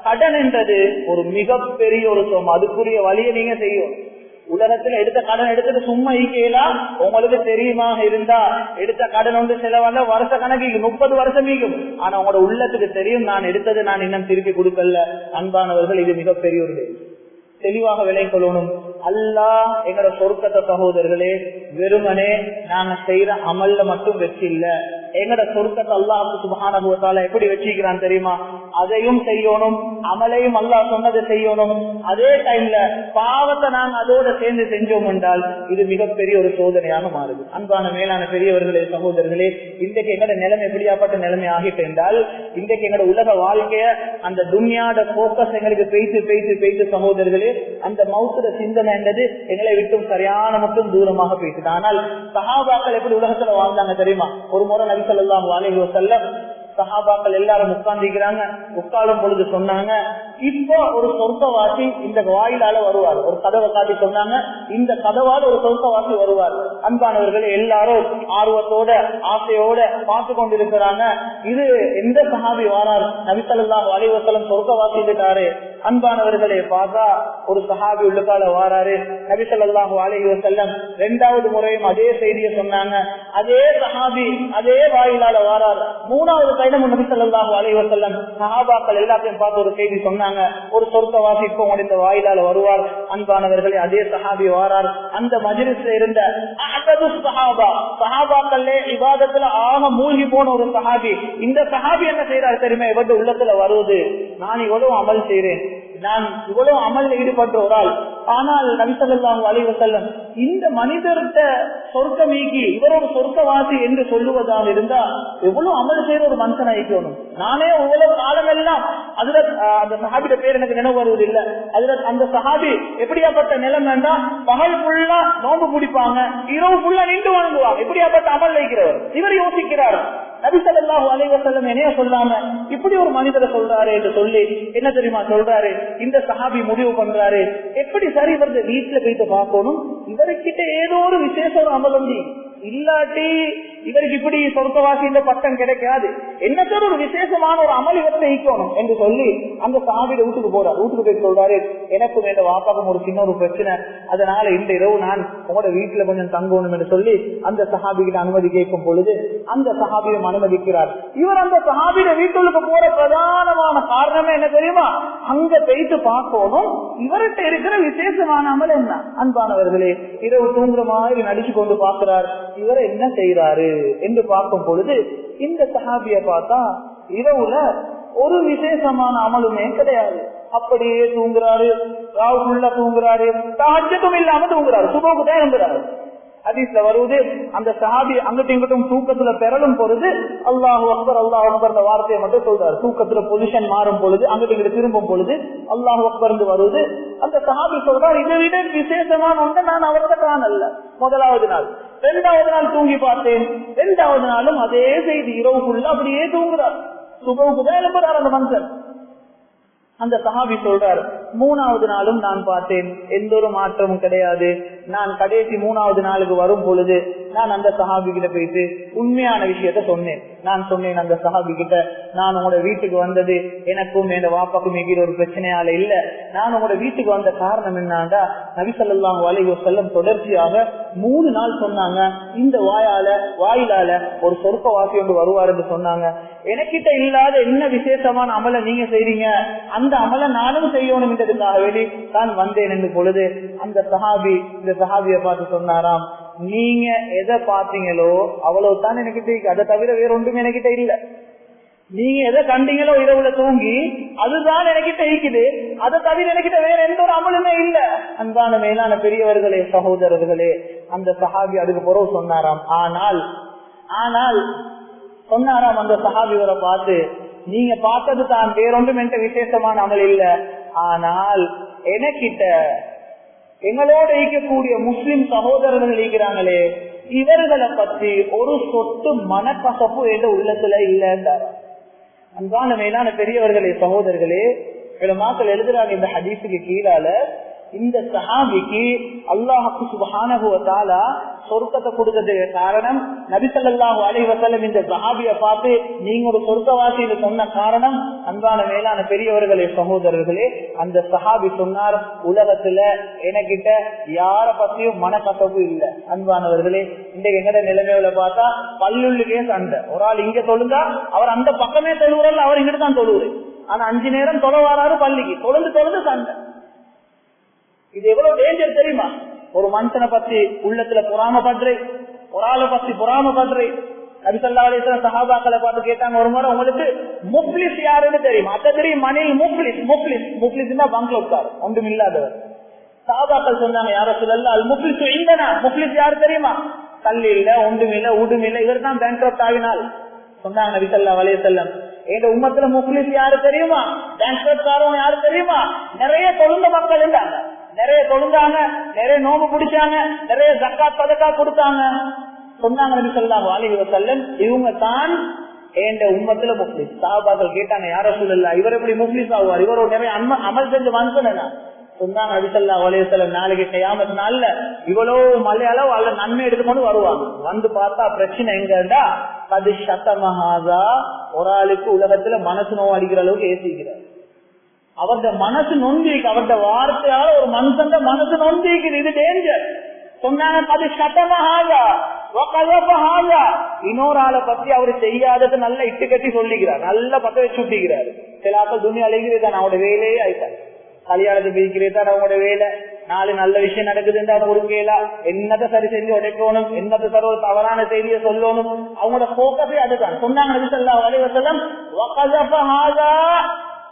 கடன் என்றது ஒரு மிகப்பெரிய ஒரு சோம், அதுக்குரிய வழியை நீங்க செய்யும். உலகத்துல எடுத்த கடன் எடுத்துட்டு சும்மா ஈக்கலாம், உங்களுக்கு தெரியுமா இருந்தா எடுத்த கடன் ஒன்று செலவால வருஷ கணக்கு 30 வருஷம் ஈக்கும். ஆனா உங்களோட உள்ளத்துக்கு தெரியும், நான் எடுத்தது நான் இன்னும் திருப்பி கொடுக்கல. அன்பானவர்கள், இது மிகப்பெரிய ஒரு தெளிவாக விலை கொள்ளணும். அல்லாஹ் எங்கட சொர்க்கத்தை சகோதரர்களே வெறுமனே நாங்க செய்யற அமல்ல மட்டும் வெற்றி இல்ல, எங்கட சொர்க்கத்தை அல்லாஹ் சுப்ஹானஹு வ தஆலா எப்படி வச்சிருக்கிறான் தெரியுமா? அதையும் செய்யணும், அமலையும் அல்லாஹ் சொன்னதை செய்யணும். அதே டைம்ல பாவத்தை நாங்க அதோட சேர்ந்து செஞ்சோம் என்றால் இது மிகப்பெரிய ஒரு சோதனையாக மாறுது. அன்பான மேலான பெரியவர்களே சகோதரர்களே, இன்றைக்கு எங்கட நிலைமை எப்படியாப்பட்ட நிலைமை ஆகிட்டு என்றால், இன்றைக்கு எங்கட உலக வாழ்க்கைய அந்த துன்யாட போக்கஸ் எங்களுக்கு பேய்த்து சகோதரர்களே, அந்த மௌத்துட சிந்தனை என்றது எங்களை விட்டும் சரியான மட்டும் தூரமாக பேசுது. ஆனால் சஹாபாக்கள் எப்படி உலகத்துல வாழ்ந்தாங்க தெரியுமா? ஒரு முறை நபி ஸல்லல்லாஹு அலைஹி வஸல்லம் சஹாபாக்கள் எல்லாரும் உட்கார்ந்துக்கிறாங்க. உட்காரும் பொழுது சொன்னாங்க, இப்போ ஒரு சொர்க்கவாசி இந்த வாயிலால வருவார். ஒரு கதவை காட்டி சொன்னாங்க, இந்த கதவால் ஒரு சொர்க்கவாசி வருவார். அன்பானவர்கள் எல்லாரும் ஆர்வத்தோட ஆசையோட பார்த்து கொண்டிருக்கிறாங்க. இது எந்த சஹாபி வாரார்? நபி ஸல்லல்லாஹு அலைஹி வஸல்லம் சொர்க்கவாசி இருக்காரு. அன்பானவர்களே பார்த்தா ஒரு சஹாபி உள்ளுக்கால வாராரு. நபி ஸல்லல்லாஹு அலைஹி வஸல்லம் இரண்டாவது முறையும் அதே செய்தியை சொன்னாங்க. அதே சஹாபி அதே வாயிலால வாரார். மூணாவது கைதமும் நபி ஸல்லல்லாஹு அலைஹி வஸல்லம் சஹாபாக்கள் எல்லாத்தையும் பார்த்து ஒரு செய்தி சொன்னாங்க, ஒரு சொர்க்கவாசி இப்போ இந்த வாயிலால வருவார். அன்பானவர்களே அதே சஹாபி வாரார். அந்த மஜ்லிஸ்ல இருந்த அஹது சஹாபா, சஹாபாக்களே இபாதத்துல ஆக மூழ்கி போன ஒரு சஹாபி, இந்த சஹாபி என்ன செய்யறாரு தெரியுமா? இவருடைய உள்ளத்துல வருவது, நான் இவ்வளவு அமல் செய்றேன், நான் இவ்வளவு அமல்ல ஈடுபட்ட ஒரு ஆள், ஆனால் நபி ஸல்லல்லாஹு அலைஹி வஸல்லம் இந்த மனிதர்கிட்ட சொர்க்கமீக்கி இவர் ஒரு சொர்க்கவாசி என்று சொல்லுவதாக இருந்தா எவ்வளவு அமல் செய்யற ஒரு மனுஷன் ஆயிக்கணும். நானே இவ்வளவு காலம் எல்லாம் அதுல அந்த சஹாபியோட பேர் எனக்கு நினைவு வருவது இல்லை. அதுல அந்த சஹாபி எப்படியாப்பட்ட நிலைமைன்னா, பகல் ஃபுல்லா நோம்பு பிடிப்பாங்க, இரவு ஃபுல்லா நின்று வாங்குவாங்க. எப்படியாப்பட்ட அமல் வைக்கிறவர் இவர் யோசிக்கிறார், நபி ஸல்லல்லாஹு அலைஹி வஸல்லம் என்னைய சொல்லாம இப்படி ஒரு மனிதரை சொல்றாரு என்று சொல்லி என்ன தெரியுமா சொல்றாரு? இந்த சஹாபி முடிவு பண்றாரு, எப்படி சரி வந்து வீட்டுல போயிட்டு பார்க்கணும், இவர்கிட்ட ஏதோ ஒரு விசேஷ ஒரு அமல் உண்டு, இல்லாட்டி இவருக்கு இப்படி சொர்க்கவாசி இந்த பட்டம் கிடைக்காது, என்னத்தோட ஒரு விசேஷமான ஒரு அமல் இவர்கிட்ட ஈக்கணும் என்று சொல்லி அந்த சஹாபியோட வீட்டுக்கு போறார். வீட்டுக்கு போய் சொல்றாரு, எனக்கும் என் வாப்பாக்கும் ஒரு சின்ன ஒரு பிரச்சனை, அதனால இந்த இரவு நான் உங்களோட வீட்டுல கொஞ்சம் தங்கணும் என்று சொல்லி அந்த சஹாபிகிட்ட அனுமதி கேட்கும் பொழுது அந்த சஹாபியும் அனுமதிக்கிறார். இவர் அந்த சஹாபியோட வீட்டுக்கு போற பிரதானமான காரணமே என்ன தெரியுமா? அங்க போயிட்டு பார்க்கணும் இவர்கிட்ட இருக்கிற விசேஷமான அமல் என்ன. அன்பானவர்களே, இரவு தூங்குற மாதிரி நடிச்சு கொண்டு பார்க்கிறார், இவர் என்ன செய்யறாரு என்று பார்க்கும் பொழுது இந்த சஹாபிய பார்த்தா இரவுல ஒரு விசேஷமான அமலுமே கிடையாது. அப்படியே தூங்குறாரு, ராவுக்குள்ள தூங்குறாரு, தஹஜ்ஜுதும் இல்லாம தூங்குறாரு, சுபஹுக்கு தான் எழும்புறாரு. ஹதீஸ்ல வருவது, அந்த சஹாபி அங்கிட்டும் இங்கிட்டும் தூக்கத்துல பெறலும் பொழுது அல்லாஹு அக்பர் அல்லாஹு அக்பர் இந்த வார்த்தையை மட்டும் சொல்றாரு. தூக்கத்துல பொசிஷன் மாறும் பொழுது அங்கிட்டு இங்கிட்டு திரும்பும் பொழுது அல்லாஹு அக்பர் வருது. அந்த சஹாபி சொல்றாரு, இதை விட விசேஷமான ஒன்று நான் அவர்கிட்ட காணல. முதலாவது நாள், இரண்டாவது நாள் தூங்கி பார்த்தேன், இரண்டாவது நாளும் அதே செய்தி, இரவுக்குள்ள அப்படியே தூங்குறார், சுபவுக்கு தான் எழுப்புறார் அந்த மனுஷன். அந்த சஹாபி சொல்றார், மூணாவது நாளும் நான் பார்த்தேன், எந்த ஒரு மாற்றமும் கிடையாது. நான் கடைசி மூணாவது நாளுக்கு வரும் பொழுது நான் அந்த சஹாபி கிட்ட போயிட்டு உண்மையான விஷயத்த சொன்னேன். நான் சொன்னேன் அந்த சஹாபி கிட்ட, நான் உங்களோட வீட்டுக்கு வந்தது எனக்கும் என் வாப்பாக்கும் எங்கிற ஒரு பிரச்சனையால இல்ல, நான் உங்களோட வீட்டுக்கு வந்த காரணம் என்னன்னா, நபி ஸல்லல்லாஹு அலைஹி வஸல்லம் தொடர்ச்சியாக 3 நாள் சொன்னாங்க, இந்த வாயிலால ஒரு சொர்க்கவாசி ஒன்று வருவார் என்று சொன்னாங்க. எனக்கிட்ட இல்லாத என்ன விசேஷமான அமலை நீங்க செய்றீங்க, அந்த அமலை நானும் செய்யணும் என்றதுக்காக வேண்டி தான் வந்தேன் என்று பொழுது அந்த சஹாபி இந்த சஹாபியை பார்த்து சொன்னாராம், நீங்க எதை பாத்தீங்களோ அவ்வளவுதான் எனக்கிட்ட, அதை தவிர வேற ஒன்றுமே எனக்கிட்ட இல்ல. நீங்க எதை கண்டீங்களோ இரவுல தூங்கி, அதுதான் எனக்கிட்ட இருக்குது, அதை தவிர எனக்கிட்ட வேற எந்த ஒரு அமலுமே இல்ல. அன்பான மேலான பெரியவர்களே சகோதரர்களே, அந்த சஹாபி அதுக்கு பிறகு சொன்னாராம், ஆனால் சொன்னாராம் அந்த சஹாபிவரை பார்த்து, நீங்க பார்த்தது தான் வேறொன்றும் என்ற விசேஷமான அமல் இல்ல, ஆனால் எனக்கிட்ட எங்களோட இருக்கக்கூடிய முஸ்லிம் சகோதரர்கள் இருக்கிறாங்களே, இவர்களை பத்தி ஒரு சொட்டு மனக்கசப்பு என்ற உள்ளத்துல இல்லைன்றார். அன்பான மேலான பெரியவர்களே சகோதரர்களே, மக்கள் எழுதுறாங்க இந்த ஹதீஸுக்கு கீழால, இந்த சஹாபிக்கு அல்லாஹ் சுப்ஹானஹு வ தஆலா சொர்க்கத்தை கொடுத்ததுக்கு காரணம், நபி ஸல்லல்லாஹு அலைஹி வஸல்லம் இந்த சஹாபியை பார்த்து நீங்க ஒரு சொர்க்கவாசின்னு சொன்ன காரணம். அன்பான மேலான பெரியவர்களே சகோதரர்களே, அந்த சஹாபி சொன்னார், உலகத்துல எனக்கிட்ட யார பத்தியும் மனக்கசப்பு இல்லை. அன்பானவர்களே, இன்றைக்கு எங்கட நிலைமையில பார்த்தா பல்லுள்ளுக்கே சண்டை. ஒரு ஆள் இங்க தொழுந்தா அவர் அந்த பக்கமே தொழுவுறல்ல, அவர் இங்கிட்டு தான் தொழுவுரு. ஆனா 5 நேரம் தொலை வராரு பள்ளிக்கு, தொழுந்து சண்டை. இது எவ்வளவு டேஞ்சர் தெரியுமா? ஒரு மனுஷனை பத்தி உள்ளத்துல பொறாமப்படுறே, ஒரு ஆளை பத்தி பொறாமப்படுறே. நபி ஸல்லல்லாஹு அலைஹி வஸல்லம் சஹாபாக்களை பார்த்து கேட்டாங்க, ஒரு முறை உங்களுக்கு முஃப்லிஸ் யாருன்னு தெரியுமா? அத தெரியும், மணில் முஃப்லிஸ். முஃப்லிஸ்னா பங்களோட்கார், ஒன்றும் இல்லாதவர். சஹாபாக்கள் சொன்னாங்க, யா ரசூலல்லாஹ் அல் முஃப்லிஸ் இந்தனா, முஃப்லிஸ் யாரு தெரியுமா? கல் இல்ல, ஒன்றும் இல்ல, உடும் இல்ல, இவர் தான் பேங்க்ரப்ட் ஆகினால். சொன்னாங்க நபி ஸல்லல்லாஹு அலைஹி வஸல்லம், எங்க உம்மத்துல முஃப்லிஸ் யாரு தெரியுமா? பேங்க்ரப்ட் ஆறவங்க யாரு தெரியுமா? நிறைய தொழுந்த மக்கள் இருந்தாங்க, நிறைய தொழுந்தாங்க, நிறைய நோம்பு பிடிச்சாங்க, நிறைய ஜக்காத் சதகா கொடுத்தாங்க. சொன்னாங்க நபி ஸல்லல்லாஹு அலைஹி வஸல்லம், இவங்க தான் எங்க உம்மத்துல முஃப்லிஸ். சஹாபாக்கள் கேட்டாங்க, யா ரசூலல்லாஹ் இவர் எப்படி முஃப்லிஸ் ஆவார்? இவரோட நிறைய அமல் செஞ்ச மனுஷன் என்ன? சொன்னாங்க நபி ஸல்லல்லாஹு அலைஹி வஸல்லம், நாளைக்கு கியாமத் நாள்ல இவ்வளவு மலையாளவு அல்ல நன்மை எடுத்துக்கொண்டு வருவாங்க. வந்து பார்த்தா பிரச்சனை எங்கடா, அது சத்தமஹாதா, ஒரு ஆளுக்கு உலகத்துல மனசு நோவு அடிக்கிற அளவுக்கு ஏசிக்கிறார். அவருடைய மனசு நொந்திக்கு, அவருடைய வார்த்தையால ஒரு மனுஷன் மனசு நொந்திக்குது. இது டேஞ்சர். சொன்னாங்க, அது சத்தமஹாதா வகலபஹாதா, இன்னொரு ஆளை பத்தி அவரு செய்யாதது நல்லா இட்டு கட்டி சொல்லிக்கிறார், நல்லா பத்த வச்சு விட்டுக்கிறாரு. சில ஆக்கள் துணி அழைக்கிறதான் அவனோட வேலையே ஆயிட்டாங்க. கல்யாணத்தை பிரிக்கிறதான் அவங்களோட வேலை. நாலு நல்ல விஷயம் நடக்குதுன்னு அவங்க கொடுக்கல, என்னத்தை சரி செஞ்சு உடைக்கணும், என்னத்தை சரி ஒரு தவறான செய்தியை சொல்லணும், அவங்களோட போக்கஸே அதுதான். சொன்னாங்க நபி ஸல்லல்லாஹு அலைஹி வஸல்லம், வகலபஹாதா,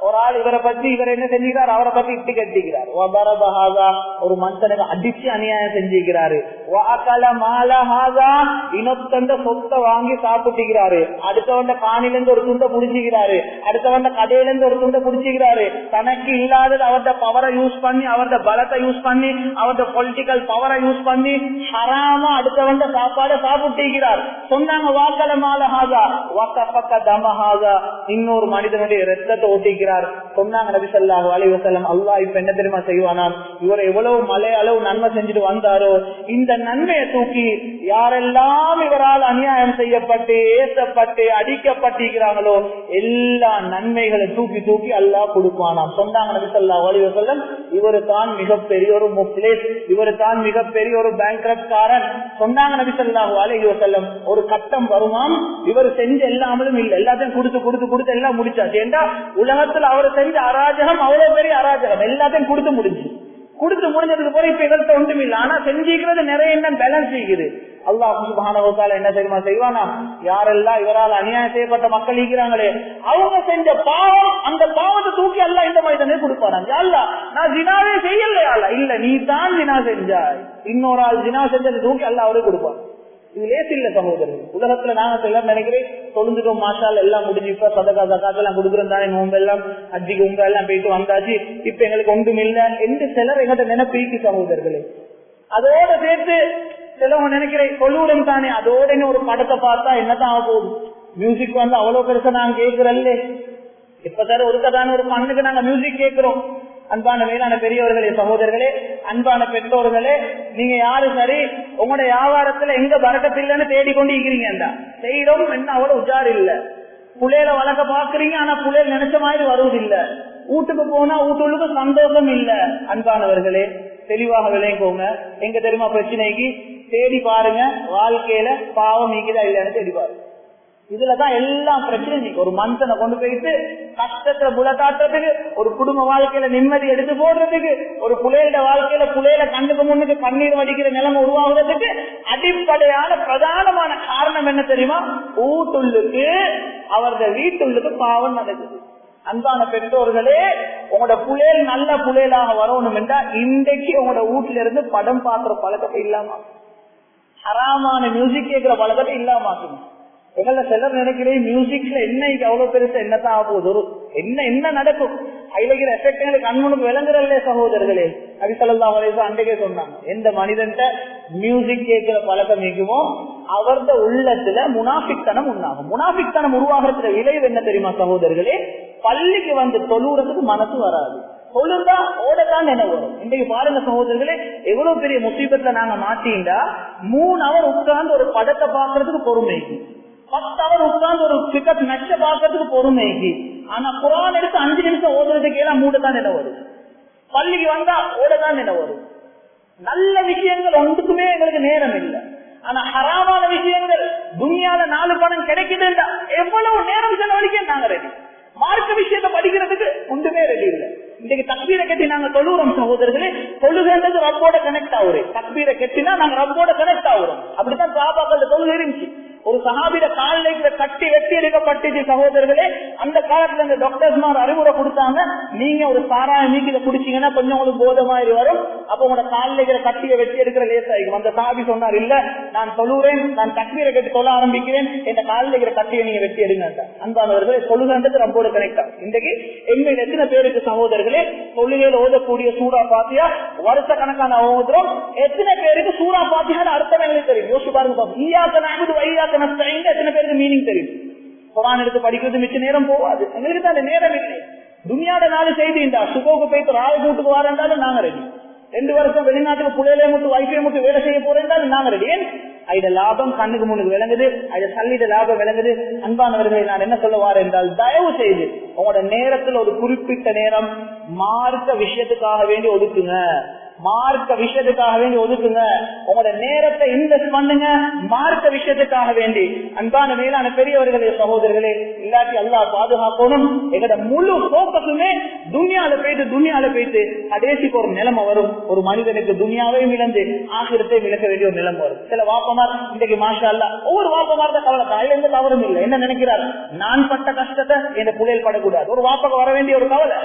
ஒரு ஆள் இவரை பத்தி இவர் என்ன செஞ்சுக்கிறார், அவரை பத்தி இட்டு கட்டிக்கிறார். ஒரு மனுஷனுக்கு அடிச்சு அநியாயம் செஞ்சுக்கிறாரு. இன்னொத்த சொத்தை வாங்கி சாப்பிட்டுக்கிறாரு. அடுத்தவண்ட காணில இருந்து ஒரு துண்டை புடிச்சுக்கிறாரு, அடுத்தவண்ட கடையில இருந்து ஒரு துண்டை புடிச்சுக்கிறாரு. தனக்கு இல்லாதது அவருடைய பவரை யூஸ் பண்ணி, அவருடைய பலத்தை யூஸ் பண்ணி, அவருடைய பொலிட்டிக்கல் பவரை யூஸ் பண்ணி ஹராமா அடுத்தவண்ட சாப்பாடை சாப்பிட்டுக்கிறார். சொன்னாங்க, வாக்கல மாலஹாதா வகஃபக தமஹாதா, இன்னொரு மனிதனுடைய ரத்தத்தை ஓட்டிக்கிறார். சொன்னாங்க நபி ஸல்லல்லாஹு அலைஹி வஸல்லம், அல்லாஹ் இப்ப என்ன தெரியுமா செய்வானாம், இவர் எவ்வளவு மலை அளவு நன்மை செஞ்சுட்டு வந்தாரோ, இந்த நன்மையை தூக்கி யாரெல்லாம் இவரால் அநியாயம் செய்யப்பட்டு ஏசப்பட்டு அடிக்கப்பட்டிருக்கிறாங்களோ எல்லா நன்மைகளை தூக்கி தூக்கி அல்லாஹ் கொடுப்பானாம். சொன்னாங்க நபி ஸல்லல்லாஹு அலைஹி வஸல்லம், இவரு தான் மிகப்பெரிய ஒரு முஃப்லிஸ், இவரு தான் மிகப்பெரிய ஒரு பேங்க்ரப்ட்காரன். சொன்னாங்க நபி ஸல்லல்லாஹு அலைஹி வஸல்லம், ஒரு கட்டம் வருமாம், இவர் செஞ்ச எல்லாமலும் இல்ல, எல்லாத்தையும் கொடுத்து கொடுத்து கொடுத்து எல்லாம் முடிச்சாச்சு. ஏண்டா உலகத்துல அவர் செஞ்ச அராஜகம் அவ்வளவு பெரிய அராஜகம், எல்லாத்தையும் கொடுத்து முடிஞ்சதுக்கு போல இப்ப இவர்கிட்ட ஒன்றும் இல்லை. ஆனா செஞ்சுக்கிறது நிறைய என்ன பேலன்ஸ் செய்யுது. அல்லாஹ் சுப்ஹானஹு வ தஆலா என்ன தெரியுமா செய்வானா, யாரெல்லாம் இவரால் அநியாயம் செய்யப்பட்ட மக்கள் இருக்கிறாங்களே அவங்க செஞ்ச பாவம், அந்த பாவத்தை தூக்கி அல்லாஹ் இந்த மனிதனே கொடுப்பாராம். யா அல்லாஹ், நான் ஜினாவே செய்யலையா? இல்ல, நீ தான் ஜினா செஞ்சாய். இன்னொரு ஆள் ஜினா செஞ்சதை தூக்கி அல்லாஹ் அவரே கொடுப்பார். இது லேஸ் இல்ல சகோதரர்கள். உலகத்துல நாங்க எல்லாம் நினைக்கிறேன், தொழுந்துட்டோம், மாஷால் எல்லாம் முடிஞ்சு, இப்ப சதகா ஜகாத் எல்லாம் கொடுக்குறோம் தானே, நோம்பு எல்லாம் அஜிக்கு உங்க எல்லாம் போயிட்டு வந்தாச்சு, இப்ப எங்களுக்கு ஒன்றும் இல்ல என்று சிலர் எங்கிட்ட நினைப்பீக்கு சகோதரர்களே. அதோட சேர்த்து சிலவங்க நினைக்கிறேன் கொள்ளுடன் தானே, அதோட ஒரு படத்தை பார்த்தா என்னதான் ஆகும், மியூசிக் வந்து அவ்வளவு பெருசா நாங்க கேட்கிறல்ல. இப்ப சார் ஒரு கதான ஒரு பண்ணுக்கு நாங்க மியூசிக் கேட்கிறோம். அன்பான மேலான பெரியவர்களே, சகோதரர்களே, அன்பான பெற்றோர்களே, நீங்க யாரு சரி உங்களோட வியாபாரத்துல எங்க பறக்கத்தில்லைன்னு தேடிக்கொண்டு இருக்கிறீங்கடா, செய்யறோம் என்ன அவ்வளவு உஜார் இல்ல, புள்ளையில வளர்க்க பாக்குறீங்க, ஆனா புள்ளையில நினைச்ச மாதிரி வருவதில்லை, வீட்டுக்கு போனா வீட்டுக்கு சந்தோஷம் இல்ல. அன்பானவர்களே, தெளிவாக விளையங்கோங்க. எங்க தெரியுமா பிரச்சனைக்கு தேடி பாருங்க, வாழ்க்கையில பாவம் நீக்குதா இல்லைன்னு தேடி பாருங்க. இதுலதான் எல்லாம் பிரச்சனை. ஒரு மனுஷனை கொண்டு போயிட்டு கஷ்டத்துல புலத்தாட்டுறதுக்கு, ஒரு குடும்ப வாழ்க்கையில நிம்மதி எடுத்து போடுறதுக்கு, ஒரு புள்ளையோட வாழ்க்கையில புள்ளையில கண்ணுக்கு முன்னுக்கு கண்ணீர் வடிக்கிற நிலைமை உருவாகுறதுக்கு அடிப்படையான பிரதானமான காரணம் என்ன தெரியுமா? வீட்டுள்ளுக்கு, அவரது வீட்டுள்ளுக்கு பாவம் நடக்குது. அன்பான பெற்றோர்களே, உங்களோட புள்ளைகள் நல்ல புள்ளைகளாக வரணும் என்றா இன்றைக்கு உங்களோட வீட்டுல இருந்து படம் பார்க்கிற பழக்கத்தை இல்லாம, ஹராமான மியூசிக் கேட்கிற பழக்கத்தை இல்லாம. எங்கள சிலர் நினைக்கிறேன் மியூசிக்ல என்ன இது அவ்வளவு பெருசா என்னத்தான் ஆகுது, ஒரு என்ன நடக்கும், அதுல எஃபெக்ட் எங்களுக்கு கண்முனுக்கு விளங்குறல்ல சகோதரர்களே. நபி ஸல்லல்லாஹு அலைஹி வஸல்லம் அன்றைக்கே சொன்னாங்க, எந்த மனிதன்ட்ட மியூசிக் கேட்கிற பழக்கம் இருக்குமோ அவரது உள்ளத்துல முனாஃபிக்தனம் உண்டாகும். முனாஃபிக்தனம் உருவாகிறதுல விளைவு என்ன தெரியுமா சகோதரர்களே? பள்ளிக்கு வந்து தொழுறதுக்கு மனசு வராது, தொழுந்தா ஓடத்தான் என்ன வரும். இன்றைக்கு பாருங்க சகோதரர்களே, எவ்வளவு பெரிய முசீபத்துல நாங்க மாட்டீண்டா, 3 hour உட்கார்ந்து ஒரு படத்தை பாக்குறதுக்கு பொறுமைக்கு, 10 hour உட்கார்ந்து ஒரு கிரிக்கெட் மேட்ச பாக்குறதுக்கு பொறுமைக்கு, ஆனா குர்ஆன் எடுத்து 5 நிமிஷம் ஓடுறதுக்கு எல்லாம் மூடத்தான் என்ன வரும். பள்ளிக்கு வந்தா ஓடத்தான் என்ன வரும். நல்ல விஷயங்கள் ஒன்றுக்குமே எங்களுக்கு நேரம் இல்லை. ஆனா ஹராமான விஷயங்கள், துனியால 4 பணம் கிடைக்குதுன்றா எவ்வளவு நேரம் செலவழிக்க நாங்க ரெடி. மார்க்க விஷயத்தை படிக்கிறதுக்கு ஒன்றுமே ரெடி இல்லை. இன்னைக்கு தக்பீரை கட்டி நாங்க தொழுகிறோம் சகோதரர்களே. தொழுகிறது ரப்போட கனெக்ட் ஆகுறேன். தக்பீரை கட்டினா நாங்க ரப்போட கனெக்ட் ஆகுறோம். அப்படித்தான் சஹாபாக்களோட தொழுகை இருந்துச்சு. ஒரு சஹாபிட காலில கட்டி வெட்டி எடுக்கப்பட்டுச்சு சகோதரர்களே. அந்த காலத்துல இந்த டாக்டர்ஸ்மார் அறிவுரை கொடுத்தாங்க, நீங்க ஒரு சாராயம் நீக்கி இதை குடிச்சீங்கன்னா கொஞ்சம் உங்களுக்கு போத மாதிரி வரும், அப்ப உங்களோட காலில கட்டியை வெட்டி எடுக்கிற லேசாகும். அந்த சஹாபி சொன்னார், இல்ல நான் தொழுறேன், நான் தக்பீரை கட்டி தொழ ஆரம்பிக்கிறேன், இந்த காலில் இருக்கிற கட்டியை நீங்க வெட்டி எடுங்க. அன்பானவர்களே, தொழுகன்றது ரொம்போட கனெக்ட் ஆகும். இன்றைக்கு எண்மையில் எத்தனை பேருக்கு சகோதரர்களே தொழுகையில் ஓதக்கூடிய சூரா பாத்தியா வருஷ கணக்கான ஓதுறோம். எத்தனை பேருக்கு சூரா பாத்தியான அர்த்தம் எங்களுக்கு தெரியும்? யோசிச்சு பாருங்க. எத்தனை பேருக்கு மீனிங் தெரியும்? குர்ஆன் எடுத்து படிக்கிறது மிச்ச நேரம் போவாது. எங்களுக்கு தான் அந்த நேரம் இல்லை. துனியாட நாலு செய்திண்டா சுகோக்கு போயிட்டு ராய கூட்டுக்கு வாரண்டாலும் நாங்க ரெடி. 2 வருஷம் வெளிநாட்டுக்கு புள்ளையிலே மட்டும் வைஃபை மட்டும் வேலை செய்ய போறேன்டாலும் நாங்க ரெடி. ஏன்? அத லாபம் கண்ணுக்கு முன்னுக்கு விளங்குது, அத சல்லிட லாபம் விளங்குது. அன்பானவர்களை, நான் என்ன சொல்ல வாரேன் என்றால், தயவு செய்து உங்களோட நேரத்தில் ஒரு குறிப்பிட்ட நேரம் மார்க்க விஷயத்துக்காக வேண்டி ஒதுக்குங்க. மார்க்க விஷயத்துக்காக வேண்டி ஒதுக்குங்க. உங்களோட நேரத்தை இன்வெஸ்ட் பண்ணுங்க மார்க்க விஷயத்துக்காக வேண்டி. அன்பான மேலான பெரியவர்களே, சகோதரர்களே, இல்லாட்டி அல்லாஹ் பாதுகாக்கணும். எங்களோட முழு போக்கத்துமே துனியால போயிட்டு கடைசிக்கு ஒரு நிலைமை வரும். ஒரு மனிதனுக்கு துனியாவையும் இழந்து ஆகிரத்தையும் இழக்க வேண்டிய ஒரு நிலைமை வரும். சில வாப்பமார் இன்றைக்கு மாஷா அல்லாஹ் ஒவ்வொரு வாப்பமார் தான் கவலை, அதுல எந்த தவறும் இல்லை. என்ன நினைக்கிறார்? நான் பட்ட கஷ்டத்தை என் பிள்ளைகள் படக்கூடாது. ஒரு வாப்பக்கு வர வேண்டிய ஒரு கவலை.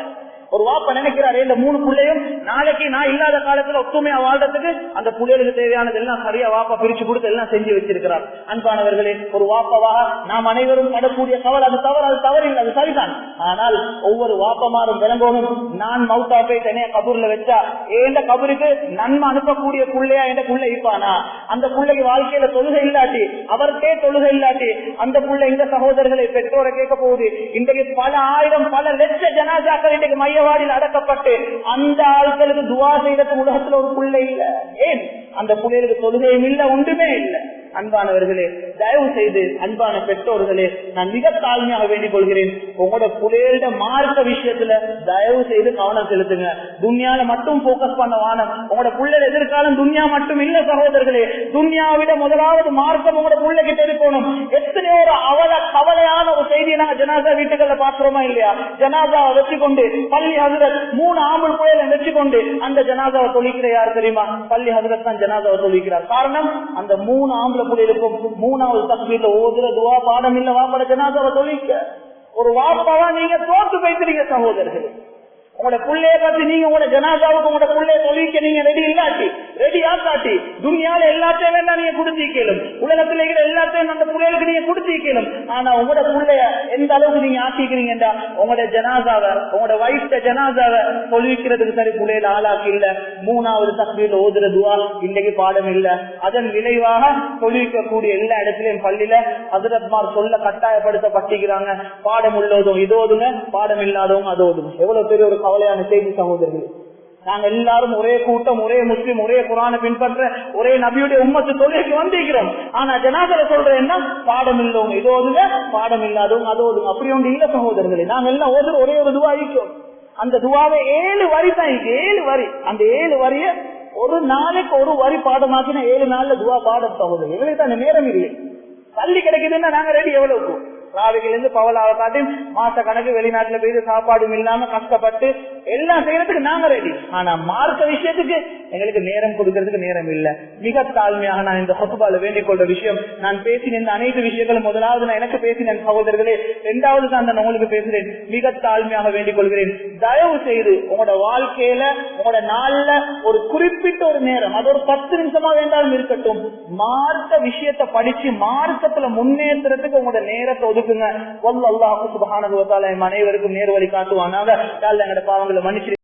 ஒரு வாப்ப நினைக்கிறாரு, இந்த 3 பிள்ளையும் நாளைக்கு நான் இல்லாத காலத்துல ஒத்துமையா வாழ்றதுக்கு அந்த பிள்ளைகளுக்கு தேவையானது எல்லாம் சரியா வாப்பா பிரிச்சு கொடுத்து எல்லாம் செஞ்சு வச்சிருக்கிறார். அன்பானவர்களே, ஒரு வாப்பவாக நாம் அனைவரும் படக்கூடிய கவலை, அது தவறு இல்லை, அது சரிதான். ஆனால் ஒவ்வொரு வாப்பமாரும் விளங்கணும், நான் மௌத்தா போய் தனியா கபூர்ல வச்சா எந்த கபருக்கு நன்மை அனுப்பக்கூடிய பிள்ளையா எந்த பிள்ளை இருப்பானா? அந்த பிள்ளைக்கு வாழ்க்கையில தொழுகை இல்லாட்டி, அவருக்கே தொழுகை இல்லாட்டி அந்த பிள்ளை இந்த சகோதரர்களை பெற்றோரை கேட்க போகுது. இன்றைக்கு பல ஆயிரம் பல லட்ச ஜனாசாக்கள் இன்றைக்கு மையவாடியில் அடக்கப்பட்டு அந்த ஆட்களுக்கு துவா செய்யறதுக்கு உலகத்துல ஒரு பிள்ளை இல்ல. ஏன்? அந்த பிள்ளைகளுக்கு தொழுகையும் இல்ல, ஒன்றுமே இல்லை. அன்பானவர்களே, தயவு செய்து அன்பான பெற்றோர்களே, நான் மிக தாழ்மையாக வேண்டிக் கொள்கிறேன், உங்களோட பிள்ளைகள மார்க்க விஷயத்துல தயவு செய்து கவனம் செலுத்துங்க. துன்யால மட்டும் போக்கஸ் பண்ண வானம். உங்களோட பிள்ளைகள் எதிர்காலம் துன்யா மட்டும் இல்ல சகோதரர்களே, துன்யாவிட முதலாவது மார்க்கம் உங்களோட பிள்ளை கிட்ட இருக்கணும். எத்தனையோ ஒரு கவலையான ஒரு செய்தியை நாங்க ஜனாசா வீட்டுகள்ல பாக்குறோமா இல்லையா? ஜனாசாவை வச்சு கொண்டு பள்ளி ஹசரத் 3 ஆம்பல் புயலை வச்சு கொண்டு அந்த ஜனாசாவை தொழிக்கிற யார் தெரியுமா? பள்ளி ஹசரத் தான் ஜனாசாவை தொழிக்கிறார். காரணம், அந்த 3 ஆம்பளை புள்ளைகளுக்கும் 3வது தக்பீர்ல ஓதுற துவா பாடம் இல்ல வாப்பட ஜனாசாவை தொழிக்க. ஒரு வாப்பாவா நீங்க தோத்து போய்க்கிறீங்க சகோதரர்களே. உங்களோட பிள்ளைய பத்தி நீங்க உங்களோட ஜனாசாவுக்கு உங்களோட பிள்ளைய தொழிக்க நீங்க ரெடி இல்லாட்டி, ரெடி ஆக்காட்டி, துனியால எல்லாத்தையும் வேணா நீங்க குடுத்திக்கலும், உலகத்துல இருக்கிற எல்லாத்தையும் அந்த பிள்ளைகளுக்கு நீங்க குடுத்திக்கலும். ஆனா உங்களோட பிள்ளைய எந்த அளவுக்கு நீங்க ஆக்கிக்கிறீங்கடா, உங்களோட ஜனாசாவை உங்களோட வயசு ஜனாசாவை தொழிக்கிறதுக்கு சரி பிள்ளையில ஆளாக்கி இல்ல, 3வது தக்பீர்ல ஓதுற துவா இன்னைக்கு பாடம் இல்ல. அதன் விளைவாக தொழிக்கக்கூடிய எல்லா இடத்திலையும் பள்ளியில ஹஜ்ரத்மார் சொல்ல கட்டாயப்படுத்தப்பட்டிருக்கிறாங்க, பாடம் உள்ளதும் இதோதுங்க, பாடம் இல்லாதவங்க அதோதுங்க. எவ்வளவு பெரிய ஒரு கவலையான செய்தி சகோதரர்களே. நாங்க எல்லாரும் ஒரே கூட்டம், ஒரே முஸ்லிம், ஒரே குர்ஆனை பின்பற்ற ஒரே நபியுடைய உம்மத்து தொழிலுக்கு வந்திருக்கிறோம். ஆனா ஜனாசால சொல்றேன்னா பாடம் இல்லவங்க இதோதுங்க, பாடம் இல்லாதவங்க அதோதுங்க. அப்படி ஒன்று இல்ல சகோதரர்களே. நாங்க எல்லாம் ஒரே ஒரு துவா இருக்கும். அந்த துவாவை 7 வரி தான், 7 வரி. அந்த 7 வரிய ஒரு நாளைக்கு ஒரு வரி பாடமாக்கினா 7 நாள்ல துவா பாடம் சகோதரர். எங்களுக்கு தான் நேரம் இல்லை. பள்ளி கிடைக்குதுன்னா நாங்க ரெடி. எவ்வளவு ராவிலிருந்து பவலாவை காட்டி மாச கணக்கு வெளிநாட்டுல போய் சாப்பாடும் இல்லாம கஷ்டப்பட்டு எல்லாம் செய்யறதுக்கு நாங்க ரெடி. ஆனா மார்க்க விஷயத்துக்கு எங்களுக்கு நேரம் கொடுக்கறதுக்கு நேரம் இல்ல. மிக தாழ்மையாக நான் இந்த ஹுத்பால வேண்டிக் கொள்ற விஷயம், நான் பேசின இந்த அனைத்து விஷயங்களும் முதலாவது நான் எனக்கு பேசினேன் சகோதரர்களே, 2வது தான் நான் உங்களுக்கு பேசுறேன். மிக தாழ்மையாக வேண்டிக் கொள்கிறேன், தயவு செய்து உங்களோட வாழ்க்கையில உங்களோட நாள்ல ஒரு குறிப்பிட்ட ஒரு நேரம், அது ஒரு 10 நிமிஷமா வேண்டாலும் இருக்கட்டும், மார்க்க விஷயத்தை படிச்சு மார்க்கத்துல முன்னேற்றத்துக்கு உங்களோட நேரத்தை ஒதுக்குங்க. அல்லாஹ் சுப்ஹானஹு வ தஆலா அனைவருக்கும் நேர்வழி காட்டுவானாக. எங்களோட பாவங்களை மன்னிச்சு